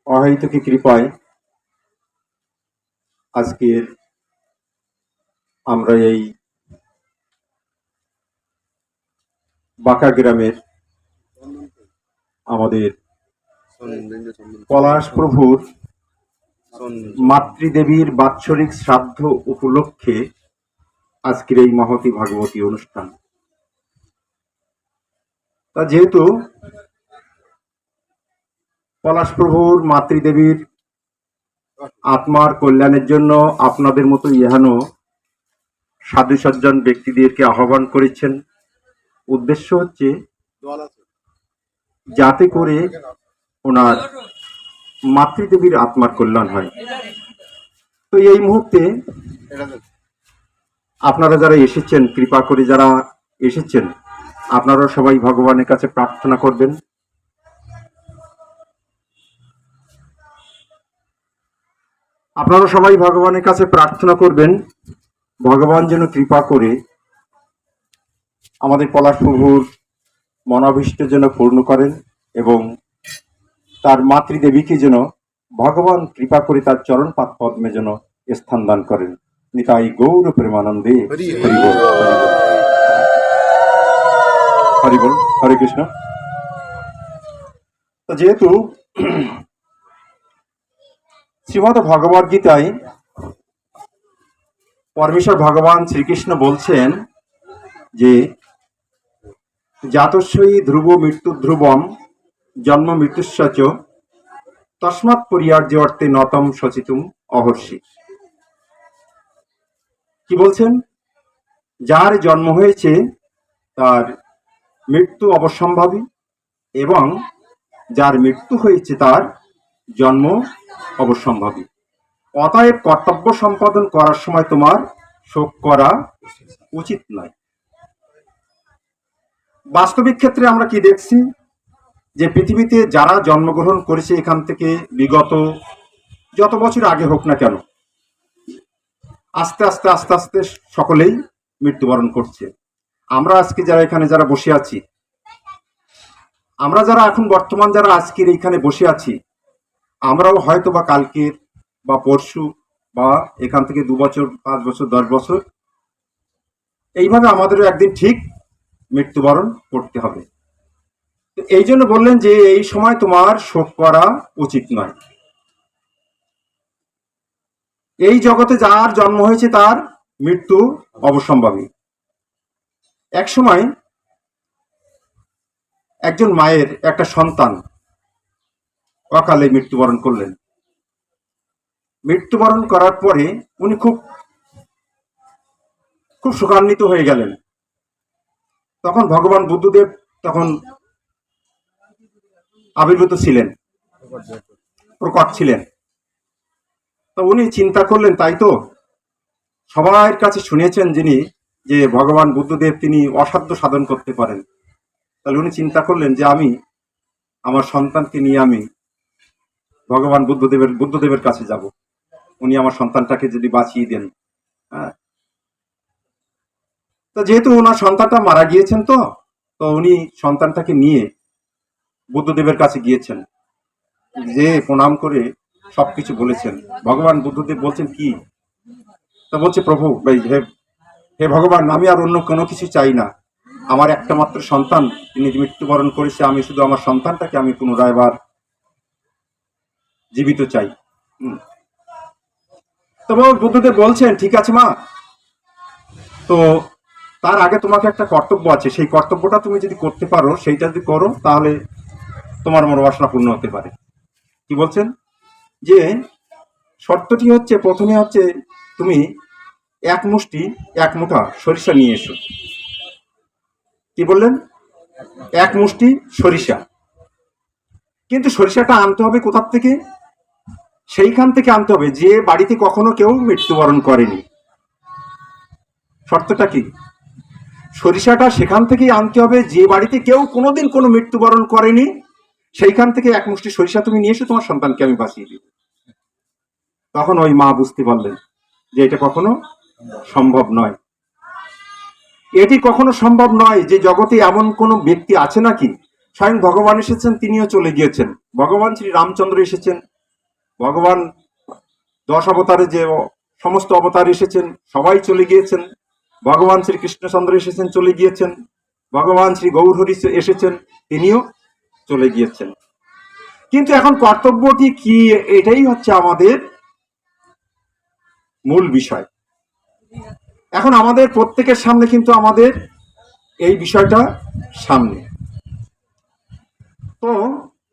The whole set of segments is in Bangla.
অহেতুক কৃপায় আজকের আমরা এই বাঁকা গ্রামের আমাদের পলাশ প্রভুর মাতৃদেবীর বাৎসরিক শ্রাদ্ধ উপলক্ষে আজকের এই মহতী ভাগবতী অনুষ্ঠান। তা যেহেতু পলাশ প্রভুর মাতৃদেবীর আত্মার কল্যাণের জন্য আপনাদের মতো ইহানো সাধু সজ্জন ব্যক্তিদেরকে আহ্বান করেছেন, উদ্দেশ্য হচ্ছে যাতে করে ওনার মাতৃদেবীর আত্মার কল্যাণ হয়। তো এই মুহূর্তে আপনারা যারা এসেছেন, কৃপা করে যারা এসেছেন, আপনারা সবাই ভগবানের কাছে প্রার্থনা করবেন। আপনারা সবাই ভগবানের কাছে প্রার্থনা করবেন ভগবান যেন কৃপা করে আমাদের পলাশ প্রভুর মনাভীষ্ট যেন পূর্ণ করেন এবং তার মাতৃদেবীকে যেন ভগবান কৃপা করে তার চরণ পাদ পদ্মে যেন স্থান দান করেন। নিতাই গৌর প্রেমানন্দে হরিবল হরিবল। হরে কৃষ্ণ। তো যেহেতু শ্রীমদ ভগবদ গীতায় পরমেশ্বর ভগবান শ্রীকৃষ্ণ বলছেন যে জাতস্যই ধ্রুব মৃত্যু ধ্রুবম জন্ম মৃত্যুশ্চ তস্মাৎ পরিয়ার্য অর্থে নতম সচিতুম অহর্ষি। কি বলছেন? যার জন্ম হয়েছে তার মৃত্যু অবশ্যম্ভাবী এবং যার মৃত্যু হয়েছে তার জন্ম অবশ্যম্ভাবী। অতএব কর্তব্য সম্পাদন করার সময় তোমার শোক করা উচিত নয়। বাস্তবিক ক্ষেত্রে আমরা কি দেখছি যে পৃথিবীতে যারা জন্মগ্রহণ করেছে এখান থেকে বিগত যত বছর আগে হোক না কেন, আস্তে আস্তে আস্তে আস্তে সকলেই মৃত্যুবরণ করছে। আমরা আজকে যারা এখানে যারা বসে আছি, আমরা যারা এখন বর্তমান যারা আজকের এইখানে বসে আছি, আমরাও হয়তো বা কালকের বা পরশু বা এখান থেকে 2 বছর 5 বছর 10 বছর এইভাবে আমাদেরও একদিন ঠিক মৃত্যুবরণ করতে হবে। এই জন্য বললেন যে এই সময় তোমার শোক করা উচিত নয়। এই জগতে যার জন্ম হয়েছে তার মৃত্যু অবশ্যম্ভাবী। এক সময় একজন মায়ের একটা সন্তান অকালে মৃত্যুবরণ করলেন। মৃত্যুবরণ করার পরে উনি খুব শোকান্বিত হয়ে গেলেন। তখন ভগবান বুদ্ধদেব তখন আবির্ভূত ছিলেন, প্রকট ছিলেন। তো উনি চিন্তা করলেন, তাই তো সবার কাছে শুনেছেন যিনি যে ভগবান বুদ্ধদেব তিনি অসাধ্য সাধন করতে পারেন। তাহলে উনি চিন্তা করলেন যে আমি আমার সন্তানকে নিয়ে আমি ভগবান বুদ্ধদেবের কাছে যাব, উনি আমার সন্তানটাকে যদি বাঁচিয়ে দেন। হ্যাঁ, তো যেহেতু ওনার সন্তানটা মারা গিয়েছেন, তো উনি সন্তানটাকে নিয়ে বুদ্ধদেবের কাছে গিয়েছেন, যে প্রণাম করে সবকিছু বলেছেন। ভগবান বুদ্ধদেব বলছেন কি? তা বলছে, প্রভু হে ভগবান, আমি আর অন্য কোনো কিছু চাই না। আমার একটা মাত্র সন্তান তিনি মৃত্যুবরণ করেছে, আমি শুধু আমার সন্তানটাকে আমি পুনরায় বার জীবিত চাই। তবে বুদ্ধদেব বলছেন, ঠিক আছে মা, তো তার আগে তোমাকে একটা কর্তব্য আছে, সেই কর্তব্যটা তুমি যদি করতে পারো, সেইটা যদি করো, তাহলে তোমার মনোবাসনা পূর্ণ হতে পারে। কি বলছেন? যে শর্তটি হচ্ছে, প্রথমে হচ্ছে তুমি এক মুঠা সরিষা নিয়ে এসো। কি বললেন? এক মুষ্টি সরিষা। কিন্তু সরিষাটা আনতে হবে কোথার থেকে? সেইখান থেকে আনতে হবে যে বাড়িতে কখনো কেউ মৃত্যুবরণ করেনি। শর্তটা কি? সরিষাটা সেখান থেকেই আনতে হবে যে বাড়িতে কেউ কোনোদিন কোনো মৃত্যুবরণ করেনি। সেইখান থেকে এক মুষ্টি সরিষা তুমি নিয়ে এসে তোমার সন্তানকে আমি বাঁচিয়ে দিব। তখন ওই মা বুঝতে পারলেন যে এটা কখনো সম্ভব নয়। এটি কখনো সম্ভব নয় যে জগতে এমন কোনো ব্যক্তি আছে নাকি? স্বয়ং ভগবান এসেছেন, তিনিও চলে গিয়েছেন। ভগবান শ্রী রামচন্দ্র এসেছেন, ভগবান 10 অবতারে যে সমস্ত অবতার এসেছেন সবাই চলে গিয়েছেন, ভগবান শ্রী কৃষ্ণচন্দ্র এসেছেন চলে গিয়েছেন, ভগবান শ্রী গৌরহরি এসেছেন তিনিও চলে গিয়েছেন। কিন্তু এখন কর্তব্যটি কি, এটাই হচ্ছে আমাদের মূল বিষয়। এখন আমাদের প্রত্যেকের সামনে কিন্তু আমাদের এই বিষয়টা সামনে। তো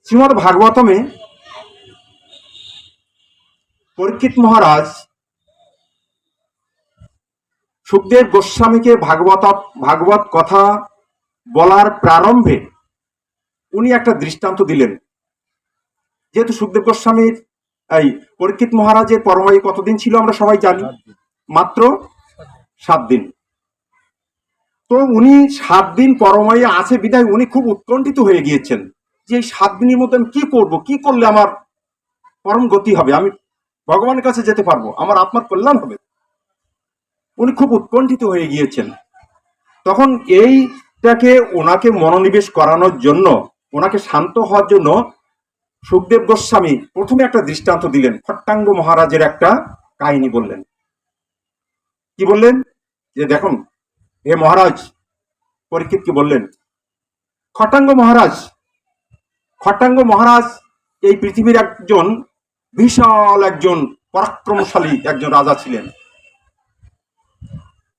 শ্রীমদ্ ভাগবতমে পরীক্ষিত মহারাজ সুখদেব গোস্বামীকে ভাগবত কথা বলার প্রারম্ভে উনি একটা দৃষ্টান্ত দিলেন। যেহেতু সুখদেব গোস্বামীর এই পরীক্ষিত মহারাজের পরমায়ু কতদিন ছিল আমরা সবাই জানি, মাত্র 7 দিন। তো উনি 7 দিন পরমায়ু আছে বিধায় উনি খুব উৎকণ্ঠিত হয়ে গিয়েছেন যে এই 7 দিনের মধ্যে আমি কি করব, কি করলে আমার পরম গতি হবে, আমি ভগবানের কাছে যেতে পারবো, আমার আত্মার কল্যাণ হবে। উনি খুব উৎকণ্ঠিত হয়ে গিয়েছেন। তখন এইটাকে ওনাকে মনোনিবেশ করানোর জন্য, ওনাকে শান্ত হওয়ার জন্য সুখদেব গোস্বামী প্রথমে একটা দৃষ্টান্ত দিলেন, খট্টাঙ্গ মহারাজের একটা কাহিনী বললেন। কি বললেন? যে দেখুন হে মহারাজ, পরীক্ষিতকে বললেন, খট্টাঙ্গ মহারাজ এই পৃথিবীর একজন বিশাল একজন পরাক্রমশালী একজন রাজা ছিলেন,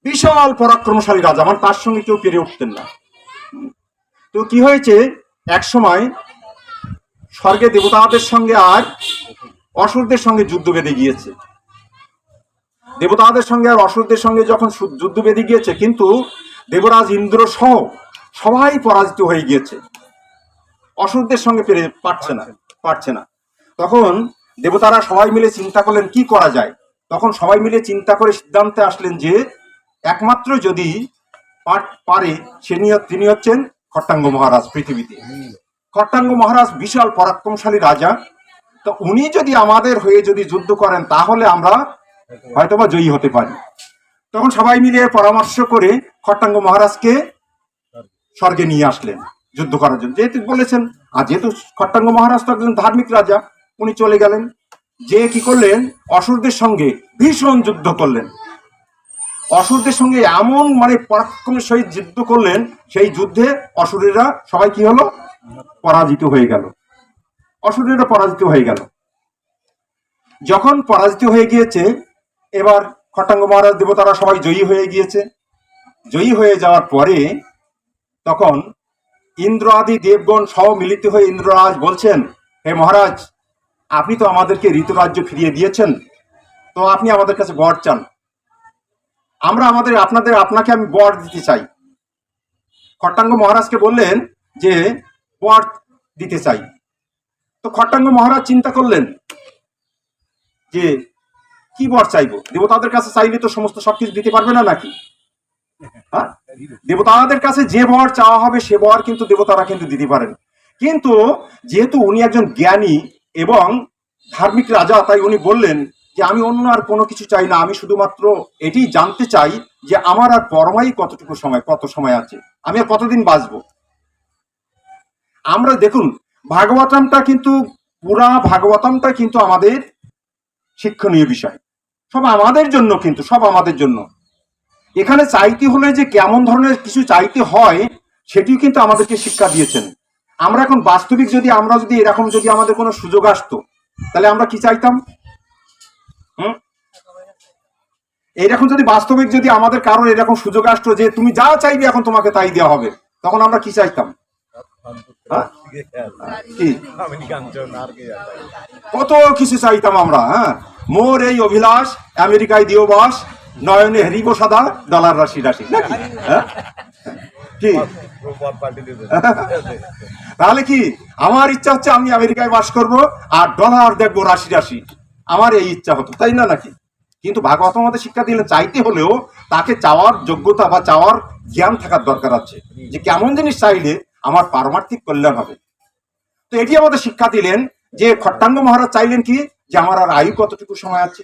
বিশাল পরাক্রমশালী রাজা, মানে তার সঙ্গে কেউ পেরে উঠতেন না। তো কি হয়েছে, এক সময় স্বর্গে দেবতাদের সঙ্গে আর অসুরদের সঙ্গে যুদ্ধ বেঁধে গিয়েছে। দেবতাদের সঙ্গে আর অসুরদের সঙ্গে যখন যুদ্ধ বেঁধে গিয়েছে, কিন্তু দেবরাজ ইন্দ্র সহ সবাই পরাজিত হয়ে গিয়েছে, অসুরদের সঙ্গে পারছে না। তখন দেবতারা সবাই মিলে চিন্তা করলেন কি করা যায়। তখন সবাই মিলে চিন্তা করে সিদ্ধান্তে আসলেন যে একমাত্র যদি পারে তিনি হচ্ছেন খট্টাঙ্গ মহারাজ। পৃথিবীতে খট্টাঙ্গ মহারাজ বিশাল পরাক্রমশালী রাজা, তো উনি যদি আমাদের হয়ে যদি যুদ্ধ করেন তাহলে আমরা হয়তোবা জয়ী হতে পারি। তখন সবাই মিলে পরামর্শ করে খট্টাঙ্গ মহারাজকে স্বর্গে নিয়ে আসলেন যুদ্ধ করার জন্য, যেহেতু বলেছেন। আর যেহেতু খট্টাঙ্গ মহারাজ তো একজন ধার্মিক রাজা, উনি চলে গেলেন। যে কি করলেন, অসুরদের সঙ্গে ভীষণ যুদ্ধ করলেন, অসুরদের সঙ্গে এমন মানে পরাক্রমের সহিত যুদ্ধ করলেন, সেই যুদ্ধে অসুরেরা সবাই কি হলো, পরাজিত হয়ে গেল। অসুরেরা পরাজিত হয়ে গেল। যখন পরাজিত হয়ে গিয়েছে, এবার খট্টাঙ্গ মহারাজ দেবতারা সবাই জয়ী হয়ে গিয়েছে। জয়ী হয়ে যাওয়ার পরে তখন ইন্দ্র আদি দেবগণ সহ মিলিত হয়ে ইন্দ্ররাজ বলছেন, হে মহারাজ, আপনি তো আমাদেরকে ঋতুরাজ্য ফিরিয়ে দিয়েছেন, তো আপনি আমাদের কাছে বর চান, আমরা আপনাকে আমি বর দিতে চাই। খট্টাঙ্গ মহারাজকে বললেন যে বর দিতে চাই। তো খট্টাঙ্গ মহারাজ চিন্তা করলেন যে কি বর চাইবো, দেবতাদের কাছে চাইলে তো সমস্ত সবকিছু দিতে পারবে না নাকি? হ্যাঁ, দেবতাদের কাছে যে বর চাওয়া হবে সে বর কিন্তু দেবতারা কিন্তু দিতে পারেন। কিন্তু যেহেতু উনি একজন জ্ঞানী এবং ধার্মিক রাজা, তাই উনি বললেন যে আমি অন্য আর কোনো কিছু চাই না, আমি শুধুমাত্র এটি জানতে চাই যে আমার আর পরমায়ু কত সময় আছে, আমি আর কতদিন বাঁচবো। আমরা দেখুন ভাগবতমটা কিন্তু পুরা ভাগবতমটা কিন্তু আমাদের শিক্ষণীয় বিষয়, সব আমাদের জন্য, কিন্তু সব আমাদের জন্য। এখানে চাইতে হলে যে কেমন ধরনের কিছু চাইতে হয় সেটিও কিন্তু আমাদেরকে শিক্ষা দিয়েছেন। আমরা এখন বাস্তবিক আমরা যদি এরকম যদি আমাদের কোনো সুযোগ আসতো তাহলে আমরা কি চাইতাম? এইরকম যদি বাস্তবিক যদি আমাদের কারোর এরকম সুযোগ আসতো যে তুমি যা চাইবে এখন তোমাকে তাই দেওয়া হবে, তখন আমরা কি চাইতাম? কত কিছু চাইতাম আমরা। হ্যাঁ, মোর এই অভিলাষ আমেরিকায় দিও বাস, নয়নে হেরিব সাদা ডলার রাশি রাশি, নাকি? কি তাহলে কি আমার ইচ্ছা হচ্ছে আমি আমেরিকায় বাস করব আর ডলার দেখবো রাশি রাশি, আমার এই ইচ্ছা হতো, তাই না নাকি? কিন্তু ভাগবত আমাদের শিক্ষা দিলে চাইতে হলেও তাকে চাওয়ার যোগ্যতা বা চাওয়ার জ্ঞান থাকার দরকার আছে, যে কেমন জিনিস চাইলে আমার পারমার্থিক কল্যাণ হবে। তো এটি আমাদের শিক্ষা দিলেন যে খট্টাঙ্গ মহারাজ চাইলেন কি, যে আমার আর আয়ু কতটুকু সময় আছে।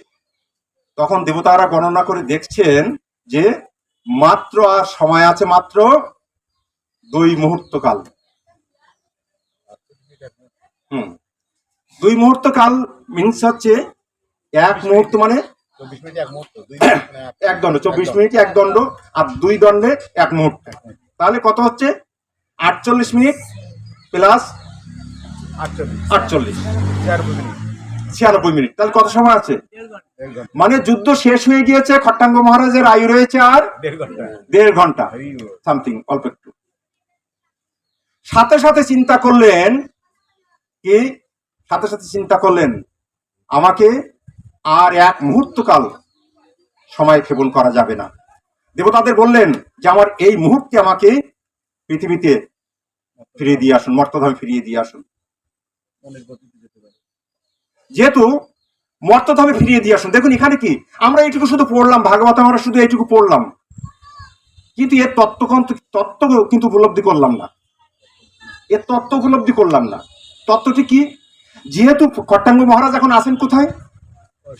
তখন দেবতারা গণনা করে দেখছেন যে মাত্র আর সময় আছে মাত্র 2 মুহূর্ত কাল। 2 মুহূর্ত কাল মিনস হচ্ছে 1 মুহূর্ত মানে 24 মিনিট 1 মুহূর্ত, 2 মিনিট মানে এক দণ্ড, 24 মিনিটে 1 দণ্ড, আর 2 দণ্ডে 1 মুহূর্ত। তাহলে কত হচ্ছে? 48 মিনিট প্লাস 48 96 মিনিট। তাহলে কত সময় আছে? 1 ঘন্টা, মানে যুদ্ধ শেষ হয়ে গিয়েছে, খট্টাঙ্গ মহারাজের আয়ু রয়েছে আর 1.5 ঘন্টা। 1.5 ঘন্টা সামথিং, অল্প একটু। সাথে সাথে চিন্তা করলেন কি? সাথে সাথে চিন্তা করলেন আমাকে আর 1 মুহূর্ত কাল সময় ক্ষেপণ করা যাবে না। দেবতাদের বললেন যে আমার এই মুহূর্তে আমাকে পৃথিবীতে ফিরিয়ে দিয়ে আসুন, মর্তধামে ফিরিয়ে দিয়ে আসুন। মনের গতিতে যেতে পারে। যেহেতু মর্তধামে ফিরিয়ে দিয়ে আসুন, দেখুন এখানে কি আমরা এইটুকু শুধু পড়লাম, ভাগবত আমরা শুধু এইটুকু পড়লাম, কিন্তু এর তত্ত্ব কিন্তু উপলব্ধি করলাম না। এর তত্ত্ব উপলব্ধি করলাম না। তত্ত্বটি কি? যেহেতু খট্টাঙ্গ মহারাজ এখন আছেন কোথায়?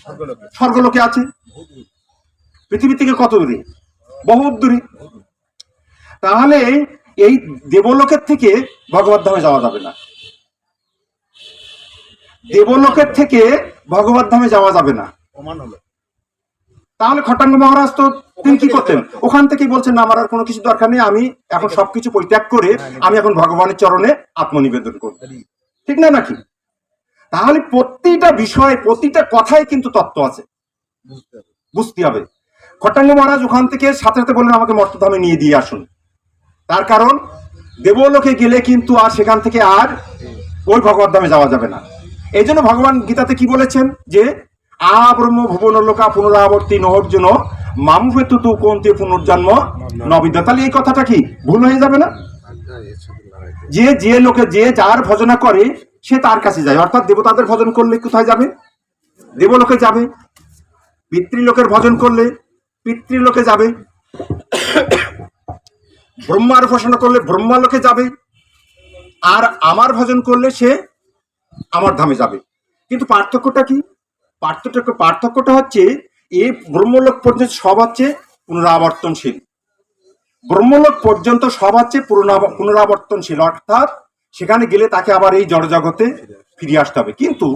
স্বর্গলোকে। স্বর্গলোকে আছে। পৃথিবী থেকে কত দূরে? বহুত দূরে। তাহলে এই দেবলোকের থেকে ভগবত ধামে যাওয়া যাবে না। দেবলোকের থেকে ভগবত ধামে যাওয়া যাবে না। প্রমাণ হলো। তাহলে খট্টাঙ্গ মহারাজ তো তিনি কি করতেন? ওখান থেকেই বলছেন না, আমার আর কোনো কিছু দরকার নেই, আমি এখন সবকিছু পরিত্যাগ করে আমি এখন ভগবানের চরণে আত্মনিবেদন করব। ঠিক না নাকি? তাহলে প্রতিটা বিষয়, প্রতিটা কথায় কিন্তু তত্ত্ব আছে, বুঝতে হবে। খট্টাঙ্গ মহারাজ ওখান থেকে সাথে সাথে বললেন আমাকে মর্তধামে নিয়ে দিয়ে আসুন। তার কারণ দেবলোকে গেলে কিন্তু আর সেখান থেকে আর ওই ভগবত ধামে যাওয়া যাবে না। এই জন্য ভগবান গীতাতে কি বলেছেন যে আব্রহ্ম ভুবন লোকা পুনরাবর্তী নহর্জুন মামুহেতু তু কোনতে পুনর্জন্ম নবিদ্য। তাহলে এই কথাটা কি ভুল হয়ে যাবে না? যে যে লোকে যে যার ভজনা করে সে তার কাছে যায়, অর্থাৎ দেবতাদের ভজন করলে কোথায় যাবে? দেবলোকে যাবে। পিতৃলোকের ভজন করলে পিতৃলোকে যাবে। ব্রহ্মার উপাসনা করলে ব্রহ্মালোকে যাবে। আর আমার ভজন করলে সে আমার ধামে যাবে। কিন্তু পার্থক্যটা কি? পার্থক্যটা হচ্ছে এই ব্রহ্মলোক পর্যন্ত সব হচ্ছে পুনরাবর্তনশীল। ব্রহ্মলোক পর্যন্ত সব হচ্ছে পুনরাবর্তনশীল, অর্থাৎ সেখানে গেলে তাকে আবার এই জড়জগতে ফিরে আসতে হবে। কিন্তু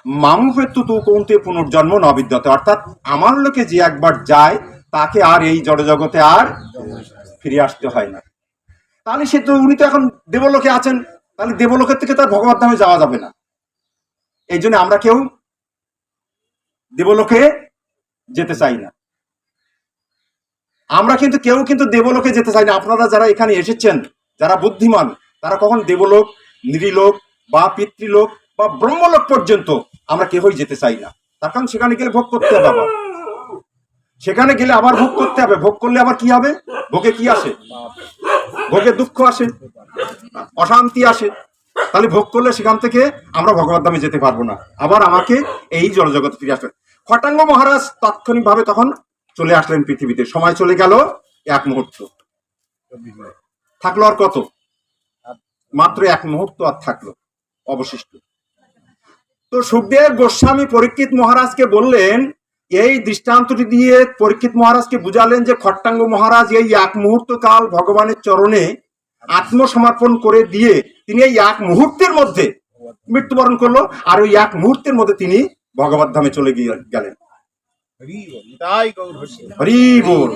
মামুহেতু তু কোনতে পুনর্জন্ম নবিদ্যতে, অর্থাৎ আমার লোকে যে একবার যায় তাকে আর এই জড়জগতে আর ফিরে আসতে হয় না। তাহলে সে তো, উনি তো এখন দেবলোকে আছেন, তাহলে দেবলোকের থেকে তার ভগবত ধামে যাওয়া যাবে না। এই জন্য আমরা কেউ দেবলোকে যেতে চাই না। আমরা কিন্তু কেউ কিন্তু দেবলোকে যেতে চাই না। আপনারা যারা এখানে এসেছেন, যারা বুদ্ধিমান, তারা কখন দেবলোক, নৃলোক বা পিতৃলোক বা ব্রহ্মলোক পর্যন্ত আমরা কেউই যেতে চাই না। তার কারণ সেখানে গেলে ভোগ করতে হবে, আবার সেখানে গেলে আবার ভোগ করতে হবে। ভোগ করলে আবার কি হবে? ভোগে কি আসে? ভোগে দুঃখ আসে, অশান্তি আসে। তাহলে ভোগ করলে সেখান থেকে আমরা ভগবত ধামে যেতে পারবো না, আবার আমাকে এই জড়জগতে ফিরে আসবে। খট্টাঙ্গ মহারাজ তাৎক্ষণিক ভাবে তখন চলে আসলেন পৃথিবীতে। সময় চলে গেল 1 মুহূর্ত। থাকলো আর কত? মাত্র 1 মুহূর্ত আর থাকলো অবশিষ্ট। তো সুখদেব গোস্বামী পরীক্ষিত মহারাজকে বললেন, এই দৃষ্টান্তটি দিয়ে পরীক্ষিত মহারাজকে বুঝালেন যে খট্টাঙ্গ মহারাজ এই 1 মুহূর্ত কাল ভগবানের চরণে আত্মসমর্পণ করে দিয়ে তিনি এই 1 মুহূর্তের মধ্যে মৃত্যুবরণ করলো, আর ওই 1 মুহূর্তের মধ্যে তিনি ভগবত ধামে চলে গেলেন। হরি বল।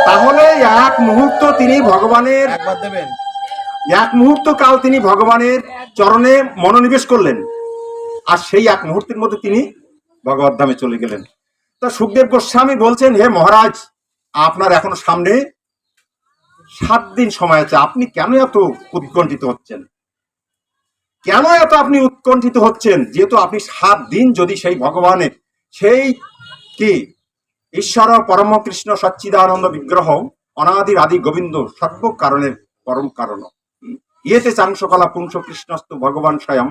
তাহলে 1 মুহূর্ত তিনি ভগবানের, 1 মুহূর্ত কাল তিনি ভগবানের চরণে মনোনিবেশ করলেন, আর সেই 1 মুহূর্তের মধ্যে তিনি ভগবত ধামে চলে গেলেন। তা সুখদেব গোস্বামী বলছেন, হে মহারাজ, আপনার এখনো সামনে 7 দিন সময় আছে। আপনি কেন এত উৎকণ্ঠিত হচ্ছেন? কেন এত আপনি উৎকণ্ঠিত হচ্ছেন? যেহেতু আপনি 7 দিন যদি সেই ভগবানের, সেই কি ঈশ্বর পরম কৃষ্ণ সচ্চিদানন্দ বিগ্রহ অনাদির আদি গোবিন্দ সর্ব কারণের পরম কারণ ইয়েতে চাংসকলা পুংস কৃষ্ণস্ত ভগবান স্বয়ং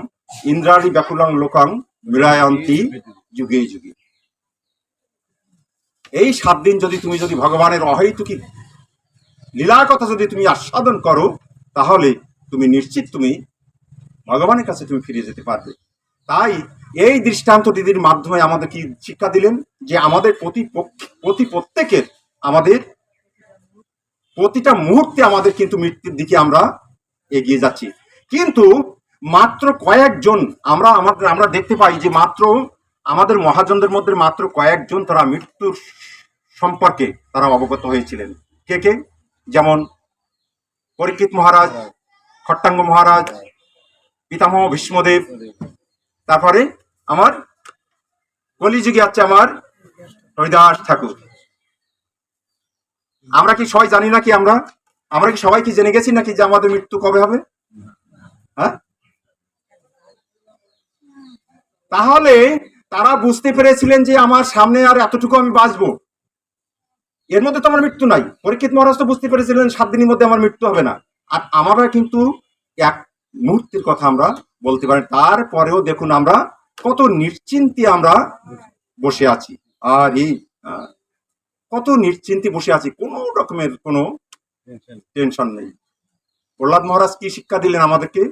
ইন্দ্রাণী ব্যাকুলং লোকং মিলায়ন্তী যুগে যুগে। এই 7 দিন যদি তুমি ভগবানের অহৈতুকী লীলার কথা যদি তুমি আস্বাদন করো, তাহলে তুমি নিশ্চিত তুমি ভগবানের কাছে তুমি ফিরে যেতে পারবে। তাই এই দৃষ্টান্ত দিদির মাধ্যমে আমাদের কি শিক্ষা দিলেন? যে আমাদের প্রত্যেকের, আমাদের প্রতিটা মুহূর্তে আমাদের কিন্তু মৃত্যুর দিকে আমরা এগিয়ে যাচ্ছি। কিন্তু মাত্র কয়েকজন আমরা দেখতে পাই যে মাত্র আমাদের মহাজনদের মধ্যে মাত্র কয়েকজন তারা মৃত্যুর সম্পর্কে তারা অবগত হয়েছিলেন। কে কে? যেমন পরীক্ষিত মহারাজ, খট্টাঙ্গ মহারাজ, পিতামহ ভীষ্মদেব, তারপরে আমার কলিযুগে আছে আমার হরিদাস ঠাকুর। আমরা কি সবাই জানি নাকি? আমরা কি সবাই কি জেনে গেছি নাকি যে আমাদের মৃত্যু কবে হবে? হ্যাঁ, তাহলে তারা বুঝতে পেরেছিলেন যে আমার সামনে আর এতটুকু আমি বাঁচবো, এর মধ্যে তো আমার মৃত্যু নাই। পরীক্ষিত মহারাজ তো বুঝতে পেরেছিলেন 7 দিনের মধ্যে আমার মৃত্যু হবে না। আর আমরা কিন্তু এক মুহূর্তের কথা আমরা বলতে পারি। তারপরেও দেখুন আমরা কত নিশ্চিন্তে আমরা বসে আছি। আর এই কত নিশ্চিন্তে বসে আছি, কোনো রকমের কোনো টেনশন নেই। প্রহ্লাদ মহারাজ কি শিক্ষা দিলেন আমাদেরকে?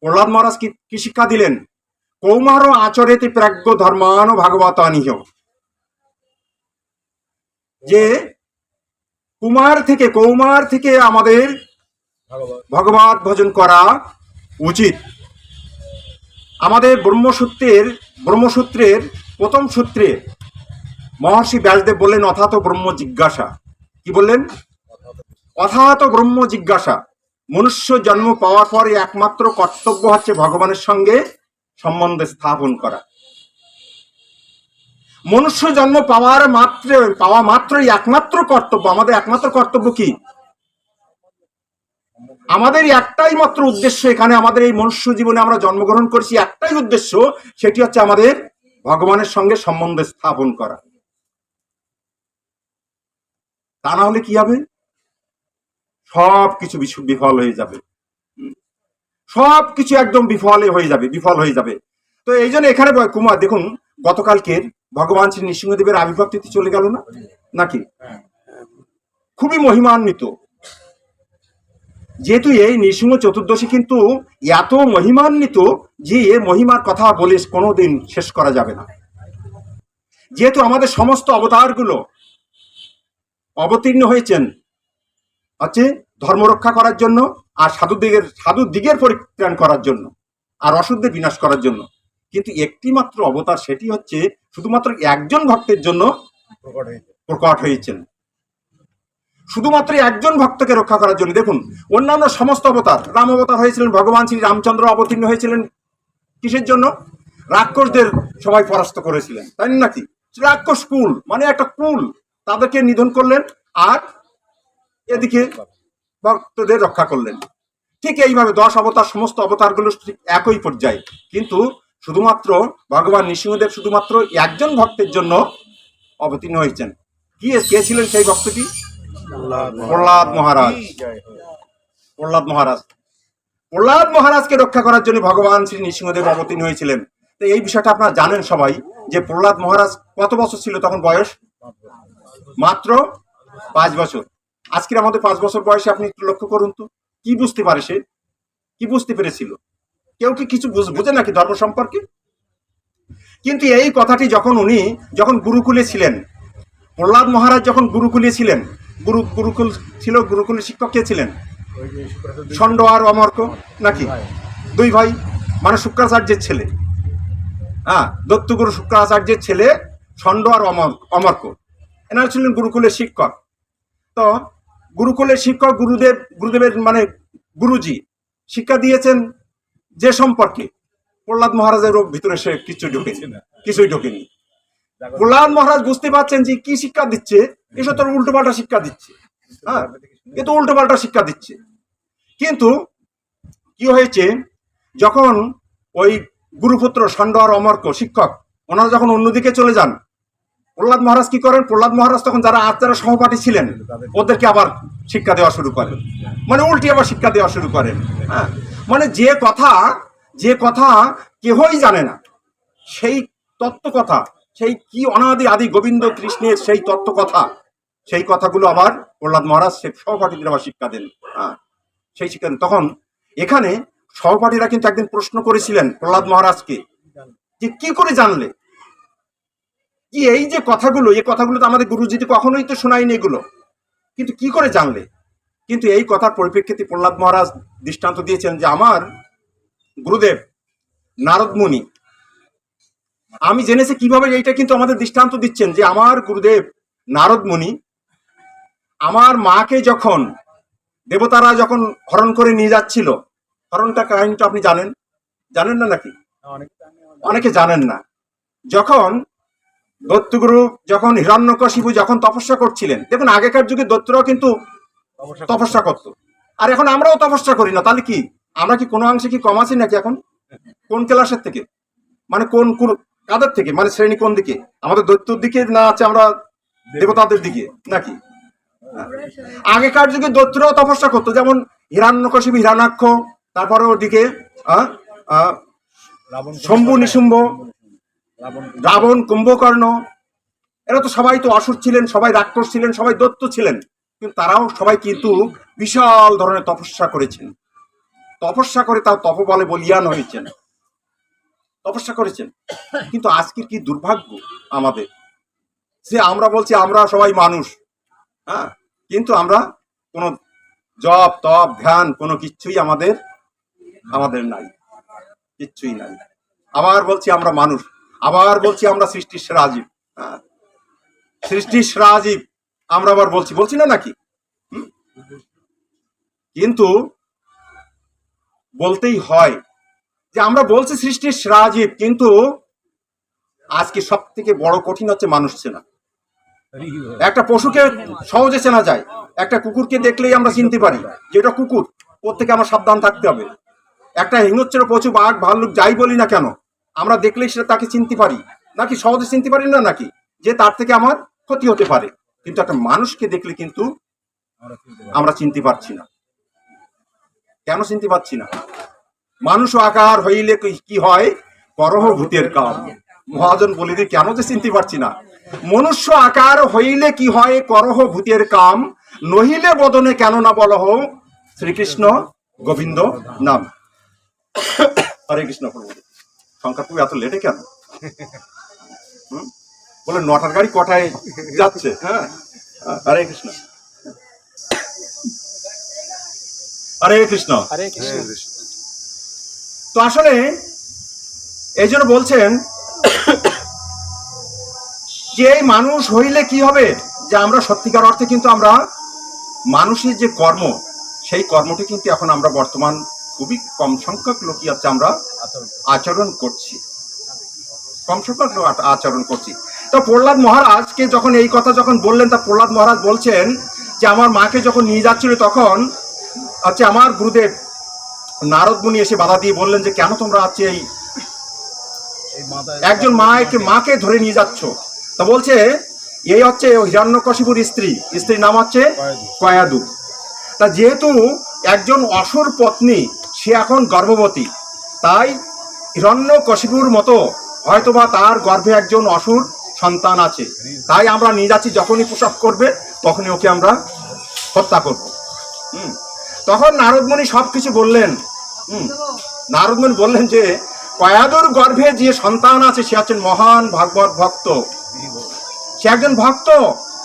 প্রহ্লাদ মহারাজ কি শিক্ষা দিলেন? কৌমার আচরেতে প্রাজ্ঞ ধর্মান ভাগবতানিহ, যে কৌমার থেকে আমাদের ভগবত ভজন করা উচিত। আমাদের ব্রহ্মসূত্রের প্রথম সূত্রে মহর্ষি ব্যাসদেব বললেন অথাত ব্রহ্ম জিজ্ঞাসা। কি বললেন? অথাত ব্রহ্ম জিজ্ঞাসা। মনুষ্য জন্ম পাওয়ার পরে একমাত্র কর্তব্য হচ্ছে ভগবানের সঙ্গে সম্বন্ধ স্থাপন করা। মনুষ্য জন্ম পাওয়া মাত্রই একমাত্র কর্তব্য, আমাদের একমাত্র কর্তব্য কি? আমাদের একটাই মাত্র উদ্দেশ্য এখানে, আমাদের এই মনুষ্য জীবনে আমরা জন্মগ্রহণ করেছি একটাই উদ্দেশ্য, সেটি হচ্ছে আমাদের ভগবানের সঙ্গে সম্বন্ধ স্থাপন করা। তা না হলে কি হবে? সব কিছু বিফল হয়ে যাবে, সব কিছু একদম বিফল হয়ে যাবে। তো এই জন্য এখানে কুমার দেখুন, গতকালকের ভগবান শ্রী নৃসিংহদেবের আবির্ভাব তিথি চলে গেল না নাকি? খুবই মহিমান্বিত। যেহেতু এই নৃসিংহ চতুর্দশী কিন্তু এত মহিমান্বিত যে মহিমার কথা বলে কোনোদিন শেষ করা যাবে না। যেহেতু আমাদের সমস্ত অবতারগুলো অবতীর্ণ হয়েছেন হচ্ছে ধর্ম রক্ষা করার জন্য, আর সাধু দিগের পরিত্রাণ করার জন্য, আর অশুদ্ধের বিনাশ করার জন্য। কিন্তু একটি মাত্র অবতার, সেটি হচ্ছে শুধুমাত্র একজন ভক্তের জন্য প্রকট হয়েছেন, শুধুমাত্র একজন ভক্তকে রক্ষা করার জন্য। দেখুন অন্যান্য সমস্ত অবতার, রাম অবতার হয়েছিলেন, ভগবান শ্রী রামচন্দ্র অবতীর্ণ হয়েছিলেন কিসের জন্য? রাক্ষসদের সবাই পরাস্ত করেছিলেন, তাই নাকি? রাক্ষস কুল মানে একটা কুল, তাদেরকে নিধন করলেন, আর এদিকে ভক্তদের রক্ষা করলেন। ঠিক এইভাবে 10 অবতার, সমস্ত অবতারগুলো ঠিক একই পর্যায়ে। কিন্তু শুধুমাত্র ভগবান নৃসিংহদেব শুধুমাত্র একজন ভক্তের জন্য অবতীর্ণ হয়েছেন। কে ছিলেন সেই ভক্তটি? প্রহ্লাদ মহারাজ। প্রহ্লাদ মহারাজকে রক্ষা করার জন্য ভগবান শ্রী নৃসিংহদেব অবতীর্ণ হয়েছিলেন। তো এই বিষয়টা আপনারা জানেন সবাই, যে প্রহ্লাদ মহারাজ কত বছর ছিল তখন বয়স? মাত্র 5 বছর। আজকের আমাদের 5 বছর বয়সে আপনি একটু লক্ষ্য করুন তো, কি বুঝতে পারে সে? কি বুঝতে পেরেছিল? কেউ কি কিছু বুঝে নাকি ধর্ম সম্পর্কে? কিন্তু এই কথাটি যখন গুরুকুলে ছিলেন, প্রহ্লাদ মহারাজ যখন গুরুকুলে ছিলেন, গুরুকুলের শিক্ষক কে ছিলেন? ষণ্ড আর অমর্ক নাকি? 2 ভাই, মানে শুক্রাচার্যের ছেলে। দত্তগুরু শুক্রাচার্যের ছেলে ষণ্ড আর অমর্ক, এনারা ছিলেন গুরুকুলের শিক্ষক। তো গুরুকুলের শিক্ষক গুরুদেবের মানে গুরুজি শিক্ষা দিয়েছেন যে সম্পর্কে প্রহ্লাদ মহারাজের ভিতরে সে কিছুই ঢোকেনি। প্রহ্লাদ মহারাজ বুঝতে পারছেন যে কি শিক্ষা দিচ্ছে, এসব তোর উল্টোপাল্টা শিক্ষা দিচ্ছে। এ তো উল্টোপাল্টা শিক্ষা দিচ্ছে। কিন্তু কি হয়েছে, যখন ওই গুরুপুত্র ষণ্ড আর অমর্ক শিক্ষক ওনারা যখন অন্যদিকে চলে যান, প্রহ্লাদ মহারাজ কি করেন? প্রহ্লাদ মহারাজ তখন যারা সহপাঠী ছিলেন ওদেরকে আবার শিক্ষা দেওয়া শুরু করেন, মানে উল্টি আবার শিক্ষা দেওয়া শুরু করেন। মানে যে কথা কেহই জানে না, সেই তত্ত্ব কথা, সেই কি অনাদি আদি গোবিন্দ কৃষ্ণের সেই তত্ত্ব কথা, সেই কথাগুলো আবার প্রহ্লাদ মহারাজ সহপাঠীদের আবার শিক্ষা দেন। সেই শিক্ষা দেন। তখন এখানে সহপাঠীরা কিন্তু একদিন প্রশ্ন করেছিলেন প্রহ্লাদ মহারাজকে, যে কি করে জানলে কি এই যে কথাগুলো, এই কথাগুলো তো আমাদের গুরুজিতে কখনোই তো শোনায়নি এগুলো, কিন্তু কি করে জানলে? কিন্তু এই কথার পরিপ্রেক্ষিতে প্রহ্লাদ মহারাজ দৃষ্টান্ত দিয়েছেন যে আমার গুরুদেব নারদ মুনি, আমি জেনেছি কিভাবে, এইটা কিন্তু আমাদের দৃষ্টান্ত দিচ্ছেন যে আমার গুরুদেব নারদ মুনি আমার মাকে যখন দেবতারা যখন হরণ করে নিয়ে যাচ্ছিল, হরণটা কাহিনীটা আপনি জানেন জানেন না নাকি? অনেকে জানেন না। যখন দৈত্যগুরু যখন হিরণ্যকশিপু যখন তপস্যা করছিলেন, দেখুন আগেকার যুগে দৈত্যরাও কিন্তু তপস্যা করত, আর এখন আমরাও তপস্যা করি না, তাহলে কি আমরা কি কোনো অংশে কি কম আছি নাকি? এখন কোন ক্লাসের থেকে, মানে কোন কাদের থেকে, মানে শ্রেণী কোন দিকে? আমাদের দৈত্যর দিকে না আছে আমরা দেবতাদের দিকে নাকি? আগেকার যুগে দৈত্যরাও তপস্যা করতো, যেমন হিরণ্যকশিপু হিরণ্যাক্ষ, তারপরে ওদিকে শম্ভু নিশুম্ভ, রাবণ, কুম্ভকর্ণ, এরা তো সবাই তো অসুর ছিলেন, সবাই রাক্ষস ছিলেন, সবাই দৈত্য ছিলেন, কিন্তু তারাও সবাই কিন্তু বিশাল ধরনের তপস্যা করেছেন। তপস্যা করে তাও তপবলে বলিয়ান হয়েছেন, তপস্যা করেছেন। কিন্তু আজকের কি দুর্ভাগ্য আমাদের, যে আমরা বলছি আমরা সবাই মানুষ, হ্যাঁ, কিন্তু আমরা কোনো জপ তপ ধ্যান কোনো কিচ্ছুই আমাদের নাই, কিচ্ছুই নাই। আবার বলছি আমরা মানুষ, আবার বলছি আমরা সৃষ্টির সেরা জীব, হ্যাঁ, সৃষ্টির সেরা জীব আমরা আবার বলছি না নাকি? কিন্তু বলতেই হয় যে আমরা বলছি সৃষ্টির সেরা জীব, কিন্তু আজকে সব থেকে বড় কঠিন হচ্ছে মানুষ চেনা। একটা পশুকে সহজে চেনা যায়, একটা কুকুরকে দেখলেই আমরা চিনতে পারি যে এটা কুকুর, ওর থেকে আমার সাবধান থাকতে হবে। একটা হিংস্র পশু, বাঘ ভাল্লুক যাই বলি না কেন, আমরা দেখলেই সেটা তাকে চিনতে পারি নাকি? সহজে চিনতে পারি না নাকি, যে তার থেকে আমার ক্ষতি হতে পারে। কিন্তু একটা মানুষকে দেখলে কিন্তু আমরা চিনতে পারছি না। কেন চিনতে পারছি না? মানুষ আকার হইলে কি হয়, করহ ভূতের কাম। মহাজন বলি দি কেন যে চিনতে পারছি না। মনুষ্য আকার হইলে কি হয়, করহ ভূতের কাম, নহিলে বদনে কেন না বলহ শ্রীকৃষ্ণ গোবিন্দ নাম। হরে কৃষ্ণ। সংখ্যা তুমি এত লেটে কেন? বলে 9টার গাড়ি কটায় যাচ্ছে? হ্যাঁ, হরে কৃষ্ণ, হরে কৃষ্ণ, হরে কৃষ্ণ। তো আসলে এই জন্য বলছেন যে এই মানুষ হইলে কি হবে, যে আমরা সত্যিকার অর্থে কিন্তু আমরা মানুষের যে কর্ম, সেই কর্মটি কিন্তু এখন আমরা বর্তমান খুবই কম সংখ্যক লোকই আছে আমরা আচরণ করছি, কম সংখ্যক লোক আচরণ করছি। তো প্রহ্লাদ মহারাজকে যখন এই কথা যখন বললেন, তা প্রহ্লাদ মহারাজ বলছেন যে আমার মাকে যখন নিয়ে যাচ্ছিল তখন হচ্ছে আমার গুরুদেব নারদ মুনি এসে বাধা দিয়ে বললেন যে কেন তোমরা আছে এই একজন মাকে ধরে নিয়ে যাচ্ছ? তা বলছে এই হচ্ছে হিরণ্যকশিপুর স্ত্রীর নাম হচ্ছে কয়াদু। তা যেহেতু একজন অসুর পত্নী, সে এখন গর্ভবতী, তাই হিরণ্যকশিপুর মতো হয়তোবা তার গর্ভে একজন অসুর সন্তান আছে, তাই আমরা নিয়ে যাচ্ছি, যখনই প্রসব করবে তখনই ওকে আমরা হত্যা করব। তখন নারদমণি সবকিছু বললেন। নারদমণি বললেন যে কয়াদুর গর্ভে যে সন্তান আছে সে হচ্ছেন মহান ভাগবত ভক্ত, সে একজন ভক্ত,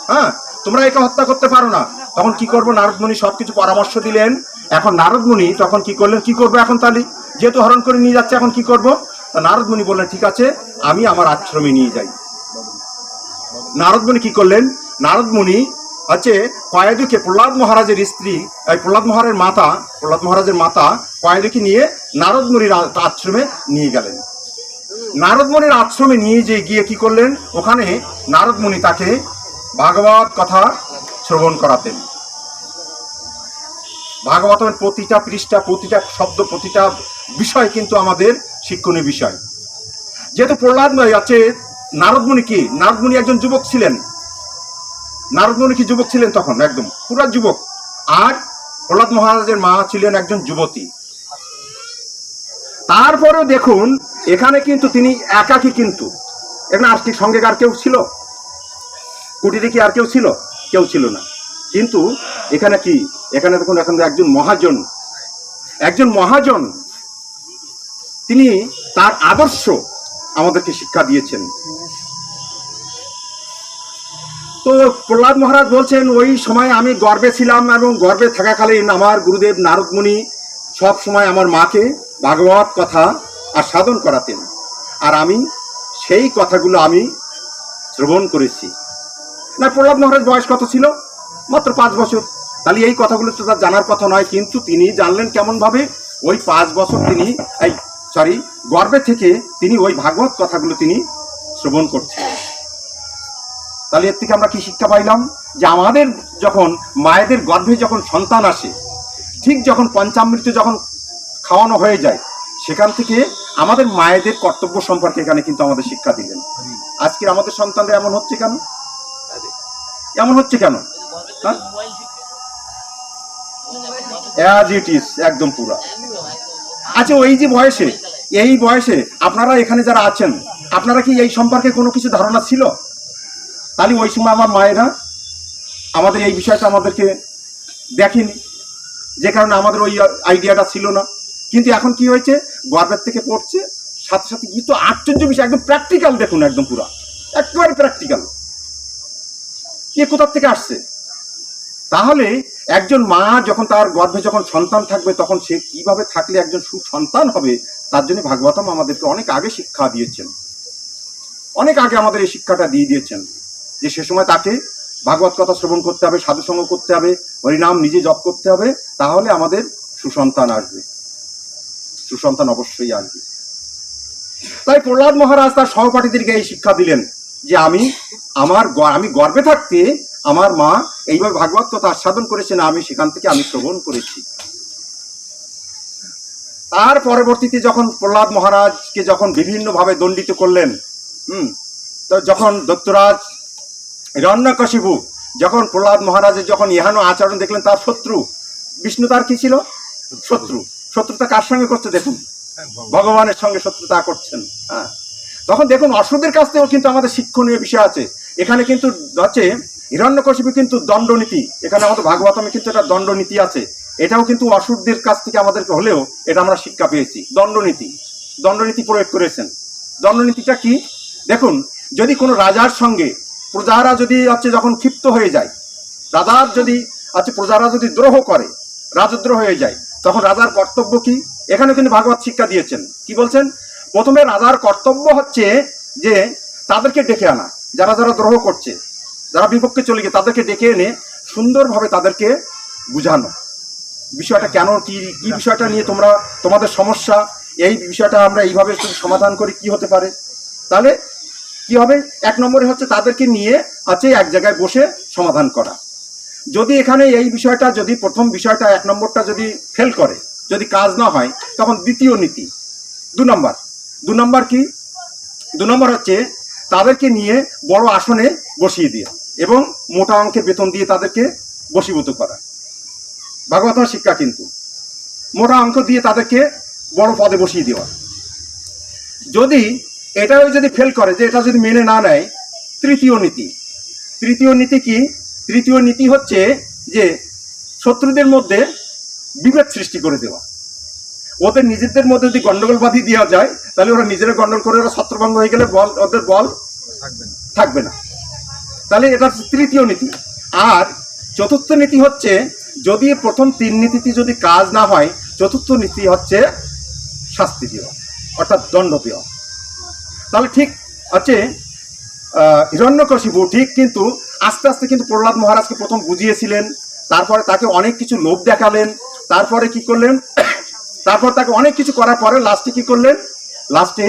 হ্যাঁ, তোমরা একে হত্যা করতে পারো না। তখন কি করবো? নারদমণি সবকিছু পরামর্শ দিলেন। এখন নারদমণি তখন কি করলেন, কি করবো এখন, তাহলে যেহেতু হরণ করে নিয়ে যাচ্ছে এখন কি করবো? তা নারদমণি বললেন ঠিক আছে, আমি আমার আশ্রমে নিয়ে যাই। নারদমণি কি করলেন? নারদমণি হচ্ছে কয়াদুকে, প্রহ্লাদ মহারাজের স্ত্রী, প্রহ্লাদ মহারাজের মাতা কয়াদুকে নিয়ে নারদমণির আশ্রমে নিয়ে গেলেন। নারদমণির আশ্রমে নিয়ে গিয়ে কি করলেন, ওখানে নারদমণি তাকে ভাগবত কথা শ্রবণ করাতেন। ভাগবতের প্রতিটা পৃষ্ঠা, প্রতিটা শব্দ, প্রতিটা বিষয় কিন্তু আমাদের শিক্ষণীয় বিষয়। যেহেতু প্রহ্লাদ আছে, নারদমণি কি, নারদমণি একজন যুবক ছিলেন। নারদমণি কি যুবক ছিলেন তখন, একদম পুরা যুবক। আর প্রহ্লাদ মহারাজের মা ছিলেন একজন যুবতী। তারপরেও দেখুন এখানে কিন্তু তিনি একাকী, কিন্তু এখানে আর ঠিক সঙ্গে আর কেউ ছিল, কুটিরে কি আর কেউ ছিল? কেউ ছিল না। কিন্তু এখানে কি, এখানে দেখুন এখন একজন মহাজন তিনি তার আদর্শ আমাদেরকে শিক্ষা দিয়েছেন। তো প্রহ্লাদ মহারাজ বলছেন ওই সময় আমি গর্ভে ছিলাম, এবং গর্ভে থাকাকালীন আমার গুরুদেব নারদ মুনি সব সময় আমার মাকে ভাগবত কথা আর সাধন করাতেন, আর আমি সেই কথাগুলো আমি শ্রবণ করেছি। না, প্রহ্লাদ মহারাজ বয়স কত ছিল? মাত্র 5 বছর। তাহলে এই কথাগুলো তো তার জানার কথা নয়, কিন্তু তিনি জানলেন কেমন ভাবে? ওই 5 বছর তিনি গর্ভে থেকে তিনি ওই ভাগবত কথাগুলো তিনি শ্রবণ করছেন। তাহলে এর থেকে আমরা কি শিক্ষা পাইলাম? যে আমাদের যখন মায়েদের গর্ভে যখন সন্তান আসে, ঠিক যখন পঞ্চামৃত যখন খাওয়ানো হয়ে যায়, সেখান থেকে আমাদের মায়েদের কর্তব্য সম্পর্কে এখানে কিন্তু আমাদের শিক্ষা দিলেন। আজকে আমাদের সন্তানরা এমন হচ্ছে কেন? এমন হচ্ছে কেন? অ্যাজ ইট ইজ, একদম পুরা। আচ্ছা, এই বয়সে আপনারা এখানে যারা আছেন, আপনারা কি এই সম্পর্কে কোনো কিছু ধারণা ছিল? তাহলে ওই সময় আমার মায়েরা আমাদের এই বিষয়টা আমাদেরকে দেখেনি, যে কারণে আমাদের ওই আইডিয়াটা ছিল না। কিন্তু এখন কি হয়েছে? গর্ভের থেকে পড়ছে, সাথে সাথে কি তো আশ্চর্য বিষয়, একদম প্র্যাকটিক্যাল। দেখুন, একদম পুরা একেবারে প্র্যাকটিক্যাল। কে কোথার থেকে আসছে? তাহলে একজন মা যখন তার গর্ভে যখন সন্তান থাকবে, তখন সে কিভাবে থাকলে একজন সুসন্তান হবে, তার জন্য ভাগবতম আমাদেরকে অনেক আগে শিক্ষা দিয়েছেন, অনেক আগে আমাদের এই শিক্ষাটা দিয়ে দিয়েছেন, যে সে সময় তাকে ভাগবত কথা শ্রবণ করতে হবে, সাধুসঙ্গ করতে হবে, হরিনাম নিজে জপ করতে হবে, তাহলে আমাদের সুসন্তান আসবে, সুসন্তান অবশ্যই আসবে। তাই প্রহ্লাদ মহারাজ তার সহপাঠীদেরকে এই শিক্ষা দিলেন যে আমি গর্ভে থাকতে আমার মা এইভাবে ভাগবত কথা আস্বাদন করেছেন, আমি সেখান থেকে আমি শ্রবণ করেছি। তার পরবর্তীতে যখন প্রহ্লাদ মহারাজকে যখন বিভিন্নভাবে দণ্ডিত করলেন, তো যখন দৈত্যরাজ হিরণ্যকশিপু যখন প্রহ্লাদ মহারাজের যখন ইহানো আচরণ দেখলেন, তার শত্রু বিষ্ণু, তার কি ছিল? শত্রুতা কার সঙ্গে করছে? দেখুন, ভগবানের সঙ্গে শত্রুতা করছেন। হ্যাঁ, তখন দেখুন অসুরদের কাছ থেকেও কিন্তু আমাদের শিক্ষণীয় বিষয় আছে। এখানে কিন্তু হচ্ছে হিরণ্যকশিপু কিন্তু দণ্ডনীতি, এখানে আমাদের ভাগবতমে কিন্তু একটা দণ্ডনীতি আছে। এটাও কিন্তু অসুরদের কাছ থেকে আমাদেরকে হলেও এটা আমরা শিক্ষা পেয়েছি। দণ্ডনীতি প্রয়োগ করেছেন। দণ্ডনীতিটা কি? দেখুন, যদি কোনো রাজার সঙ্গে প্রজারা যদি যখন ক্ষিপ্ত হয়ে যায়, রাজার যদি প্রজারা যদি দ্রোহ করে, রাজদ্রোহ হয়ে যায়, তখন রাজার কর্তব্য কি? এখানে কিন্তু ভাগবত শিক্ষা দিয়েছেন। কি বলছেন? প্রথমে রাজার কর্তব্য হচ্ছে যে তাদেরকে ডেকে আনা, যারা যারা দ্রোহ করছে, যারা বিপক্ষে চলে গিয়ে তাদেরকে ডেকে এনে সুন্দরভাবে তাদেরকে বুঝানো, বিষয়টা কেন, কি বিষয়টা নিয়ে তোমাদের সমস্যা, এই বিষয়টা আমরা এইভাবে সমাধান করি, কি হতে পারে। তাহলে কি হবে? 1 নম্বরে হচ্ছে তাদেরকে নিয়ে এক জায়গায় বসে সমাধান করা। যদি এখানে এই বিষয়টা, যদি প্রথম বিষয়টা 1 নম্বরটা যদি ফেল করে, যদি কাজ না হয়, তখন দ্বিতীয় নীতি 2 নম্বর কি? 2 নম্বর হচ্ছে তাদেরকে নিয়ে বড় আসনে বসিয়ে দিয়ে এবং মোটা অঙ্কের বেতন দিয়ে তাদেরকে বশীভূত করা। ভাগবত শিক্ষা কিন্তু মোটা অঙ্ক দিয়ে তাদেরকে বড় পদে বসিয়ে দেওয়া। যদি এটাও যদি ফেল করে, যে এটা যদি মেনে না নেয়, তৃতীয় নীতি কি? তৃতীয় নীতি হচ্ছে যে শত্রুদের মধ্যে বিভেদ সৃষ্টি করে দেওয়া। ওদের নিজেদের মধ্যে যদি গন্ডগোল বাঁধিয়ে দেওয়া যায়, তাহলে ওরা নিজেরা গন্ডগোল করে ওরা ছত্রভঙ্গ হয়ে গেলে ওদের বল থাকবে না। তাহলে এটা হচ্ছে তৃতীয় নীতি। আর চতুর্থ নীতি হচ্ছে, যদি প্রথম 3 নীতিতে যদি কাজ না হয়, চতুর্থ নীতি হচ্ছে শাস্তি দেওয়া, অর্থাৎ দণ্ড দেওয়া। তাহলে ঠিক হিরণ্যকশিপু ঠিক কিন্তু আস্তে আস্তে কিন্তু প্রহ্লাদ মহারাজকে প্রথম বুঝিয়েছিলেন, তারপরে তাকে অনেক কিছু লোভ দেখালেন, তারপরে কি করলেন, তারপর তাকে অনেক কিছু করার পরে লাস্টে কি করলেন? লাস্টে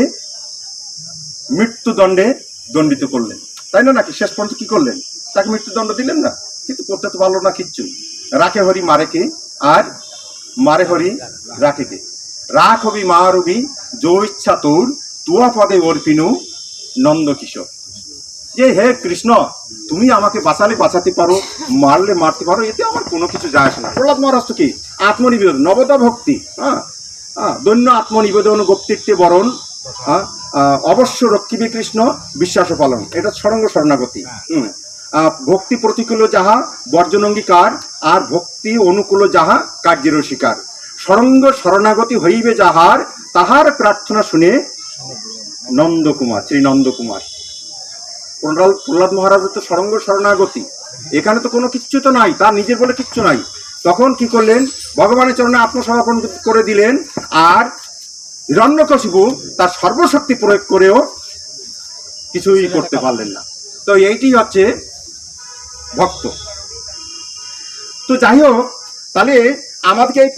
মৃত্যুদণ্ডে দণ্ডিত করলেন, তাই না? নাকি শেষ পর্যন্ত কি করলেন? তাকে মৃত্যুদণ্ড দিলেন না, কিন্তু করতে তো পারলো না কিচ্ছু। রাখে হরি মারে কে, আর মারে হরি রাখে কে। রাখ হবি মা রবি যো ইচ্ছা তোর, তুয়া পদে অর্পিনু নন্দ কিশোর। যে হে কৃষ্ণ, তুমি আমাকে বাঁচালে বাঁচাতে পারো, মারলে মারতে পারো, এতে আমার কোনো কিছু যায় আসে না। প্রহ্লাদ মহারাজ তো কি আত্মনিবেদন, নবদা ভক্তি, দৈন্য আত্মনিবেদন গোপ্তিত্বে বরণ, অবশ্য রক্ষিবে কৃষ্ণ বিশ্বাস পালন, এটা ষড়ঙ্গ শরণাগতি। ভক্তি প্রতিকূল যাহা বর্জন অঙ্গীকার, আর ভক্তি অনুকূল যাহা কার্যের শিকার। ষড়ঙ্গ শরণাগতি হইবে যাহার, তাহার প্রার্থনা শুনে নন্দকুমার, শ্রী নন্দকুমার। প্রহ্লাদ মহারাজের তো ষড়ঙ্গ শরণাগতি, এখানে তো কোনো কিচ্ছু তো নাই, তার নিজের বলে কিচ্ছু নাই। তখন কি করলেন? ভগবানের চরণে আত্মসমর্পণ করে দিলেন, আর হিরণ্যকশিপু তার সর্বশক্তি প্রয়োগ করেও কিছুই করতে পারলেন না। তো এইটি হচ্ছে ভক্ত। তো যাই হোক, তাহলে আমাদেরকে এই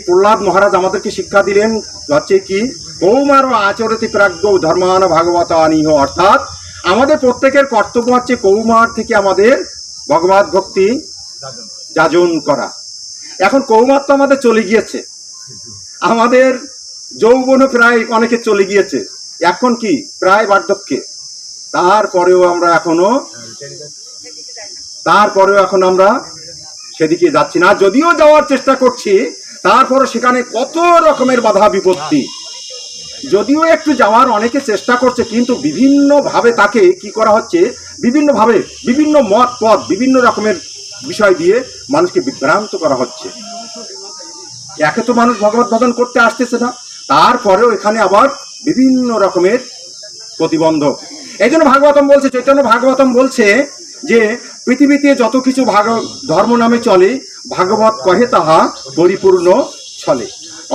প্রহ্লাদ মহারাজ আমাদেরকে শিক্ষা দিলেন হচ্ছে কি, কৌমার আচরতি প্রাজ্ঞ ধর্মান ভাগবত আনিহ, অর্থাৎ আমাদের প্রত্যেকের কর্তব্য হচ্ছে কৌমার থেকে আমাদের ভগবত ভক্তি যাজন করা। এখন কৌমার তো আমাদের চলে গিয়েছে, আমাদের যৌবনও প্রায় অনেকে চলে গিয়েছে, এখন কি প্রায় বার্ধক্যে, তারপরেও এখন আমরা সেদিকে যাচ্ছি না। যদিও যাওয়ার চেষ্টা করছি, তারপরে সেখানে কত রকমের বাধা বিপত্তি। যদিও একটু যাওয়ার অনেকে চেষ্টা করছে, কিন্তু বিভিন্ন ভাবে তাকে কি করা হচ্ছে, বিভিন্ন মত পথ, বিভিন্ন রকমের বিষয় দিয়ে মানুষকে বিভ্রান্ত করা হচ্ছে। একে তো মানুষ ভগবত ভজন করতে আসতেছে না, তারপরেও এখানে আবার বিভিন্ন রকমের প্রতিবন্ধক। এই জন্য চৈতন্য ভাগবতম বলছে যে পৃথিবীতে যত কিছু ধর্ম নামে চলে, ভাগবত কহে তাহা পরিপূর্ণ চলে।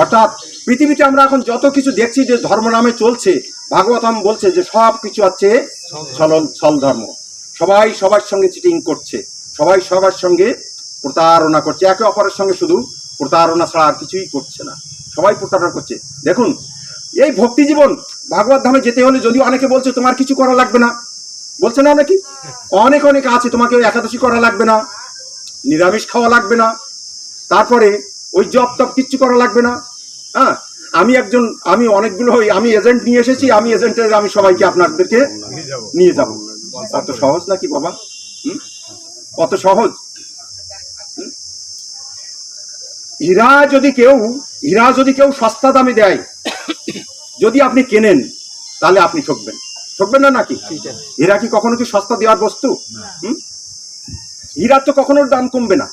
অর্থাৎ পৃথিবীতে আমরা এখন যত কিছু দেখছি যে ধর্ম নামে চলছে, ভাগবতম বলছে যে সব কিছু হচ্ছে ছল ধর্ম। সবাই সবার সঙ্গে চিটিং করছে, সবাই সবার সঙ্গে প্রতারণা করছে, একে অপরের সঙ্গে শুধু প্রতারণা ছাড়া আর কিছুই করছে না, সবাই প্রতারণা করছে। দেখুন, এই ভক্তি জীবন ভাগবত ধামে যেতে হলে, যদিও অনেকে বলছে তোমার কিছু করা লাগবে না, বলছে না নাকি, অনেক আছে, তোমাকে একাদশী করা লাগবে না, নিরামিষ খাওয়া লাগবে না, তারপরে ওই জপ টপ কিচ্ছু করা লাগবে না। হ্যাঁ, আমি অনেকগুলো আমি এজেন্ট নিয়ে এসেছি, আমি সবাইকে আপনাদেরকে নিয়ে যাব। অত সহজ নাকি বাবা? কত সহজ? হীরা যদি কেউ সস্তা দামে দেয়, যদি আপনি কেনেন, তাহলে আপনি ঠকবেন না নাকি? হীরা কি কখনো কি সস্তা দেওয়ার বস্তু? হীরার তো কখনো দাম কমবে না।